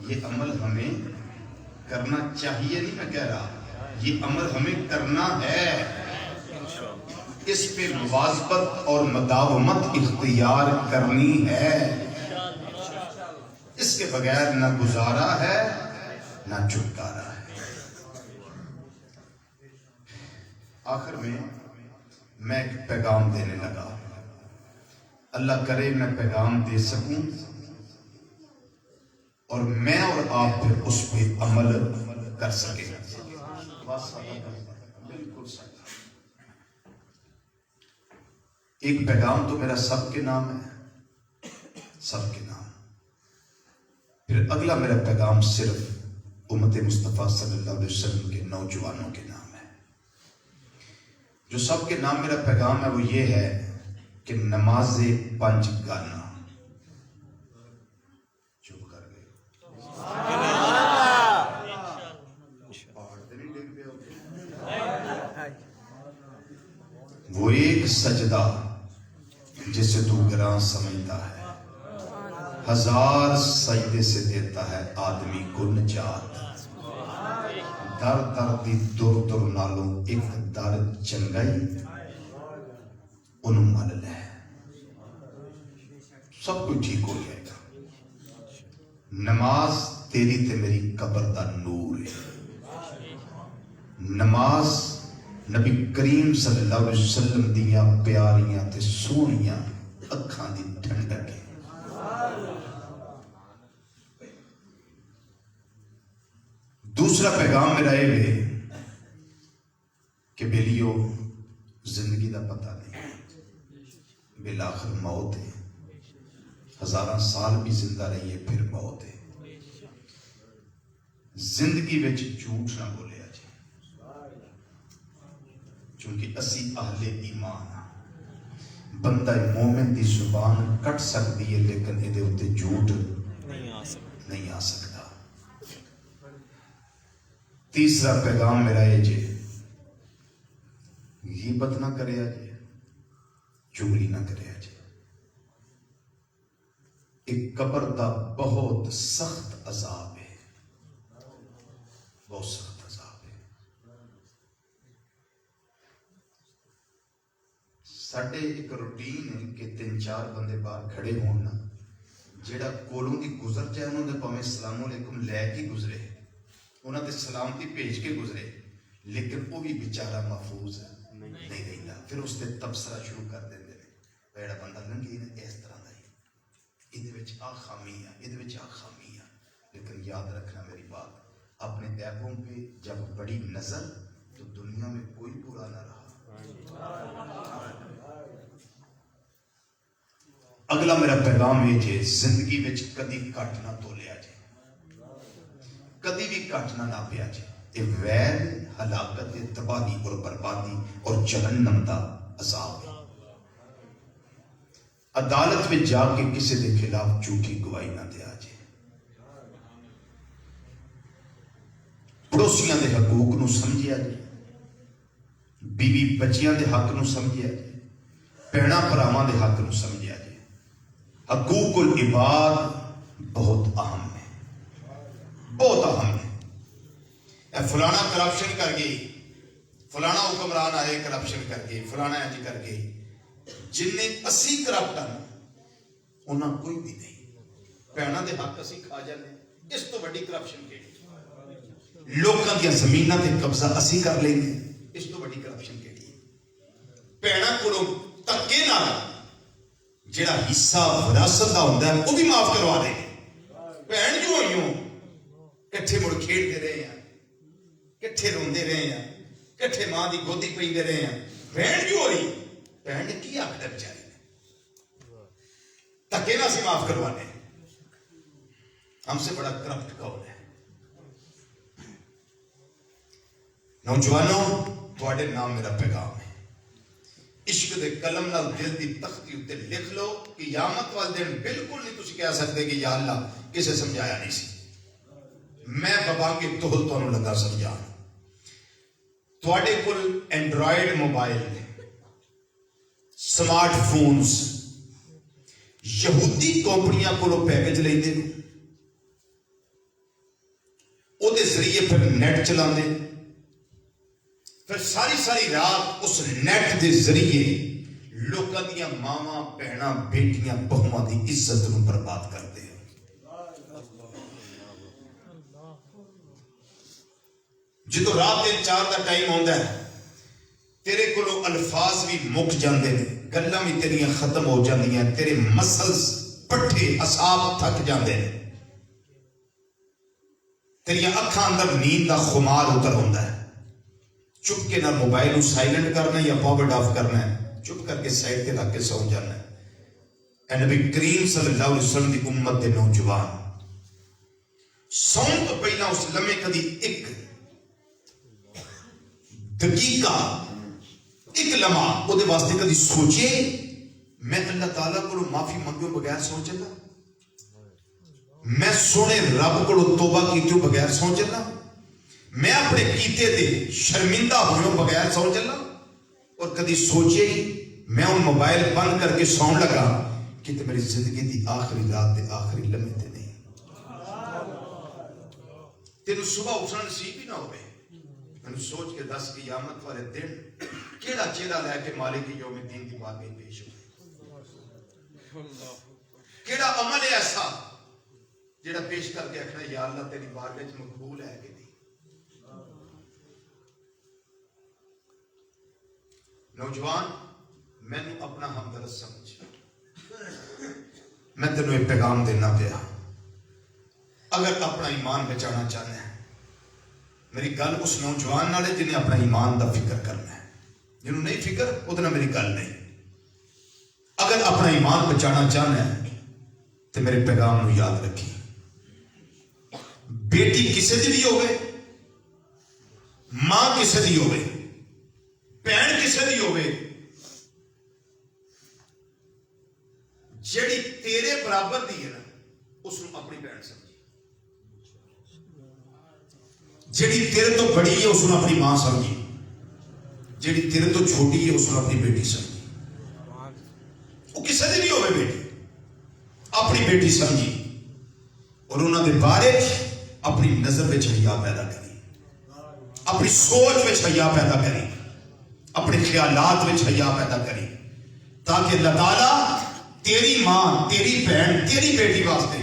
یہ عمل ہمیں کرنا چاہیے نہیں میں کہہ رہا یہ عمل ہمیں کرنا ہے اس پہ مواظبت اور مداومت اختیار کرنی ہے اس کے بغیر نہ گزارا ہے نہ چھٹکارا ہے آخر میں ایک پیغام دینے لگا اللہ کرے میں پیغام دے سکوں اور میں اور آپ پھر اس پہ عمل کر سکیں بالکل صحیح ایک پیغام تو میرا سب کے نام ہے سب کے نام پھر اگلا میرا پیغام صرف امت مصطفیٰ صلی اللہ علیہ وسلم کے نوجوانوں کے نام ہے. جو سب کے نام میرا پیغام ہے وہ یہ ہے کہ نماز 5 گانا. چپ کر گئے. وہ ایک سجدہ جسے تو گراں سمجھتا ہے، 1000 سجدے سے دیتا ہے آدمی کو نجات. در در دی دور دور نالوں ایک در چنگائی انہوں مل لے، سب کچھ ٹھیک ہو جائے گا. نماز تیری تے میری قبر دا نور ہے. نماز نبی کریم صلی اللہ علیہ وسلم دیاں پیاریاں تے سونیاں اکھاں دی ٹھنڈک ہے. دوسرا پیغام میرا یہ ہے کہ بیلیو زندگی دا پتہ نہیں، بالآخر موت ہے. 1000 سال بھی زندہ رہیے پھر موت ہے. زندگی وچ جھوٹ نہ بولیا جی، چونکہ اسی اہل ایمان ہاں. بندہ مومن دی زبان کٹ سکتی ہے لیکن ادھے اتے جھوٹ نہیں آ سکتا. تیسرا پیغام میرا یہ جی، غیبت نہ کرے جی، چگلی نہ کرے جی. ایک قبر دا بہت سخت عذاب ہے، بہت سخت عذاب ہے. ساڈے ایک روٹین ہے کہ 3-4 بندے باہر کھڑے ہون نا، جیڑا کولوں دی گزر جائے انہوں نے پاویں السلام علیکم لے کے گزرے، انہوں نے سلامتی بھیج کے گزرے، لیکن وہ بھی بیچارہ محفوظ نہیں رہتا. پھر اس نے تبصرہ شروع کر دیں جڑا بندہ لنگی نا اس طرح کا ہی، یہ آ خامی ہے، یہ آ خامی ہے. لیکن یاد رکھنا میری بات، اپنے عیبوں پہ جب بڑی نظر تو دنیا میں کوئی برا نہ رہا. اگلا میرا پیغام یہ جے، زندگی وچ کدی کٹ نہ تولیا جے، کدی بھی کٹ نہ ناپیا جے. یہ ویل، ہلاکت، تباہی اور بربادی اور جہنم دا عذاب ہے. عدالت میں جا کے کسی دے خلاف جھوٹی گواہی نہ دیا جے. پڑوسیاں دے حقوق نو سمجھیا جے، بیوی بچیاں دے حق نو سمجھیا جے، بہناں بھراواں دے حق نو سمجھیا جے. حقوق العباد بہت اہم ہے، بہت اہم ہے. اے فلانا کرپشن کر گئی، فلانا حکمران آئے کرپشن کر گئی، فلانا انج کر گئی. جن نے اسی کرپٹ ہیں انہاں کوئی بھی نہیں. بہناں دے حق اسی کھا جانے، اس تو بڑی کرپشن کیڑی؟ لوکاں دی زمیناں تے قبضہ اسی کر لیں گے، اس تو بڑی کرپشن کیڑی؟ بہناں کولوں تکے نال جڑا حصہ وراثت دا ہوندا ہے وہ بھی معاف کروا دے. بہن جو ہوئیوں کٹھے مڑ کھیڈتے رہے ہیں، کٹھے روندے رہے ہیں، کٹھے ماں دی گودی پیندے رہے ہیں. بہن جو ہوئی، بہن نے کی آخر بچاری نے تکے نہ سے معاف کروانے. ہم سے بڑا کرپٹ کون ہے؟ نوجوانوں تواڈے نام میرا پیغام ہے. عشق دے قلم نال دل دی تختی اتے لکھ لو، قیامت والے دن بالکل نہیں تسی کہہ سکتے کہ یا اللہ کسے سمجھایا نہیں سی، میں بابا کے توہل تانوں لگا سمجھا. تواڈے کول اینڈرائیڈ موبائل، سمارٹ فونز، یہودی کمپنیاں کولوں پیکج لیندے نے، او دے ذریعے پھر نیٹ چلاندے، پھر ساری رات اس نیٹ دے ذریعے لوکاں دیاں ماواں بہناں بیٹیاں بہواں دی عزت نوں برباد کردے. جدو رات 4 دا ٹائم ہوندا ہے تیرے کولوں الفاظ بھی مک جاندے نے، گلاں بھی تیریاں ختم ہو جاندیاں، تیرے مسلز پٹھے اعصاب تھک جاندے نے، تیریاں اکھاں اندر نیند دا خمار اتر ہوندا ہے. چپ کے نہ موبائل نو سائلنٹ کرنا یا پاور آف کرنا ہے، چپ کر کے سائڈ تے رکھ کے سو جانا ہے. اے نبی کریم صلی اللہ علیہ وسلم دی امت دے نوجوان، سون تو پہلا اس لمحے کدی ایک دقیقہ ایک لمحہ وہ واسطے کدی سوچے میں اللہ تعالیٰ کو معافی منگو بغیر سو چلا، میں سونے رب کو توبہ کیتیوں بغیر سو چلا، میں اپنے کیتے دے شرمندہ ہوئے بغیر سو چلا، اور کدی سوچے میں ان موبائل بند کر کے سون لگا کہ تو میری زندگی دی آخری رات دے آخری لمحے تے نہیں تینوں صبح اٹھنا نصیب ہی نہ ہوئے میں سوچ کے دس قیامت والے دن کیڑا چہرہ لے کے مالک یوم الدین دی بارگاہ پیش ہوئے، کیڑا عمل ہے ایسا جڑا پیش کر کے آخنا یا اللہ تیری بارگاہ وچ مقبول ہے کہ نہیں۔ نوجوان میں نے اپنا ہمدرد سمجھ، میں تینوں ایک پیغام دینا پیا، اگر اپنا ایمان بچانا چاہنا ہے میری گل اس نوجوان نالے جنہیں اپنا ایمان دا فکر کرنا ہے، جنہوں نہیں فکر اتنا میری گل نہیں۔ اگر اپنا ایمان بچانا چاہنا ہے تو میرے پیغام نو یاد رکھی، بیٹی کسے دی بھی ہوئے، ماں کسے دی ہوئے، بہن کسے دی ہوئے، جیڑی تیرے برابر دی ہے نا اس نے اپنی بہن سمجھی، جیڑی تیرے تو بڑی ہے اس نے اپنی ماں سمجھی، جیڑی تیرے تو چھوٹی ہے اس نے اپنی بیٹی سمجھی، وہ کسے دی بھی ہوئے بیٹی اپنی بیٹی سمجھی، اور انہوں نے بارے اپنی نظر میں حیا پیدا کری، اپنی سوچ میں حیا پیدا کری، اپنے خیالات میں حیا پیدا کری، تاکہ اللہ تعالیٰ تیری ماں تیری بہن تیری بیٹی واسطے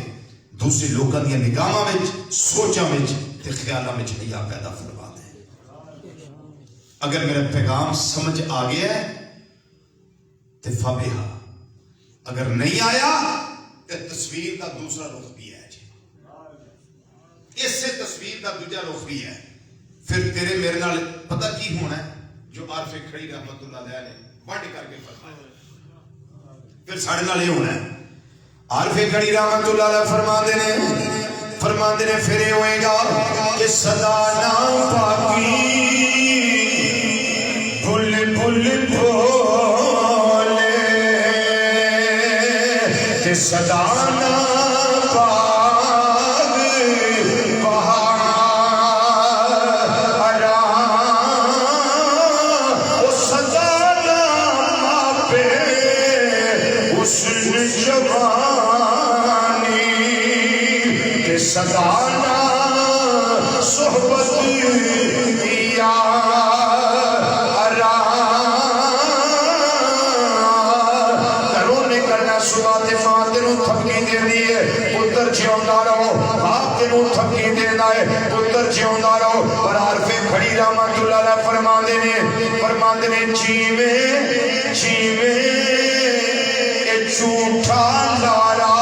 دوسرے لوگوں کی نگاہاں میں سوچاں میں تے خیالاں میں حیا پیدا فرما دے۔ اگر میرا پیغام سمجھ آ گیا ہے تو فبہا، اگر نہیں آیا تو تصویر کا دوسرا رخ بھی ہے جی، اس سے تصویر کا دوسرا رخ بھی ہے، پھر تیرے میرے نال پتہ کی ہونا ہے جو عارف کھڑی رحمت اللہ علیہ نے بڑھ کر کے فرمایا، پھر ساڑھے نال یہ ہونا ہے عارف کھڑی رحمت اللہ علیہ فرما دینے پھر یہ ہوئے گا کہ صدا نام پاکی بھول بھول بھولے کہ صدا نام پاک پہاڑ وہ صدا نام پہ اس جوانی کہ صدانا صحبت یا کروں نکلنا صبح تے ماں تینوں تھپکی دے دیئے پتر جیوندا رہو، آپ تینوں تھپکی دے دائے پتر جیوندا رہو، اور عارف کھڑی رحمت اللہ علیہ فرما دینے جیویں جھوٹا لارا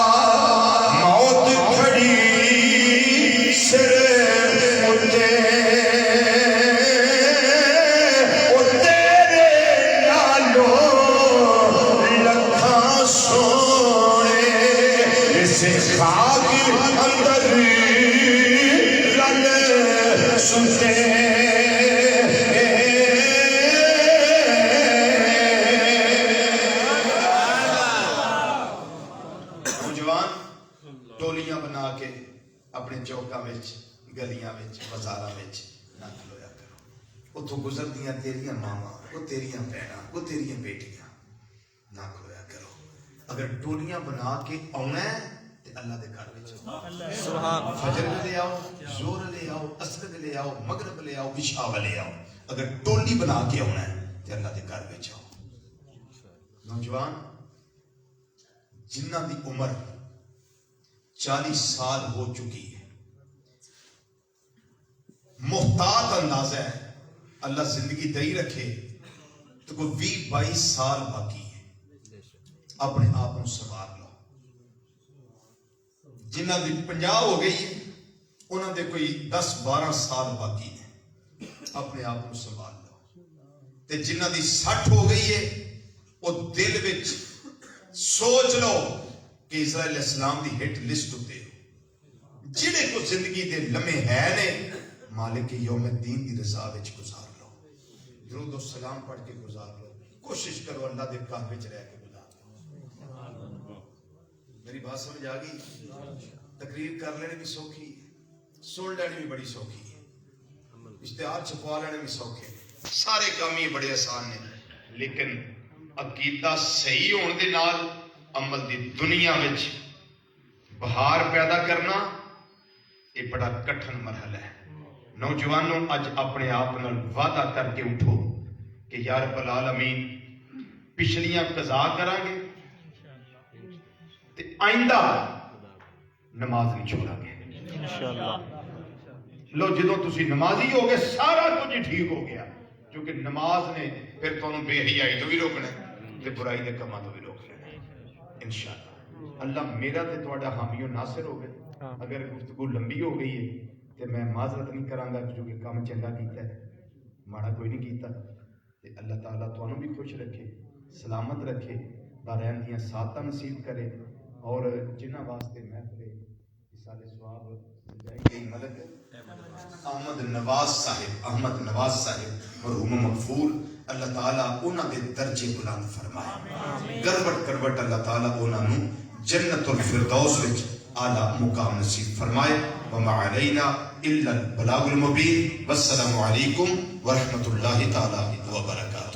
موت کھڑی سر اتے او تیرے نالو لکھاں سونے اس خاک اندر رل ستے ٹولیاں بنا کے اپنے چوکاں وچ گلیاں وچ بازاراں وچ نہ کھلویا کرو، اتھوں گزردیاں تیریاں ماواں وہ تیریاں بہناں وہ تیریاں بیٹیاں، نہ کھلویا کرو۔ اگر ٹولیاں بنا کے آنا ہے تو اللہ دے گھر وچ سبحان فجر لے آؤ، زور لے آؤ، عصر لے آؤ، مغرب لے آؤ، عشاء لے آؤ، اگر ٹولی بنا کے آنا ہے تو اللہ دے گھر وچ آؤ۔ نوجوان جنہ دی عمر 40 سال ہو چکی ہے، محتاط اندازہ ہے اللہ زندگی دئی رکھے تو کوئی 20-22 سال باقی ہے، اپنے آپ کو سنوار لو۔ جنہ دی 50 ہو گئی ہے انہوں دے کوئی 10-12 سال باقی ہے، اپنے آپ کو سنوار لو۔ تے جنہ دی 60 ہو گئی ہے وہ دل وچ سوچ لو کہ اسرائیل اسلام دی ہٹ لسٹ ہوتے جڑے کو زندگی دے لمحے ہے نے مالک یوم الدین دی رضا وچ گزار لو، درود و سلام پڑھ کے گزار لو، کوشش کرو اللہ دے گھر وچ رہ کے گزار لو۔ میری بات سمجھ آ گئی؟ تقریر کر لینے بھی سوکھی، سن لینے بھی بڑی سوکھی ہے، اشتہار چھپوا لینے بھی سوکھے، سارے کام ہی بڑے آسان نے، لیکن عقیدہ صحیح ہونے دے نال عمل دی دنیا وچ بہار پیدا کرنا یہ بڑا کٹھن مرحلہ ہے۔ نوجوانوں اج اپنے آپ نال وعدہ کر کے اٹھو کہ یا رب العالمین پچھلیاں قضا کران گے تے آئندہ نماز نہیں چھوڑا گے انشاءاللہ۔ لو جدوں تسی نمازی ہو گئے سارا کچھ ٹھیک ہو گیا، کیونکہ نماز نے پھر تانوں بے حیائی تو بھی روکنا ہے تے برائی دے کماں تو بھی روکنا ہے انشاءاللہ۔ اللہ میرا تے تہاڈا حامی و ناصر ہو گئے۔ اگر گفتگو لمبی ہو گئی ہے تے میں معذرت نہیں کراں گا، کیونکہ کام چنگا کیتا ہے، ماڑا کوئی نہیں کیتا، تے اللہ تعالیٰ تانوں بھی خوش رکھے، سلامت رکھے، دارین دیاں سعادتاں نصیب کرے، اور جنہاں واسطے محفل اِسال ثواب سجائی گئی ملک احمد نواز صاحب مرحوم مغفور، اللہ تعالیٰ انہاں دے درجے بلند فرمائے، گروٹ کروٹ اللہ تعالیٰ انہاں نوں جنت الفردوس وچ اعلیٰ مقام نصیب فرمائے۔ وما علینا الا البلاغ المبین، والسلام علیکم ورحمۃ اللہ تعالیٰ وبرکاتہ۔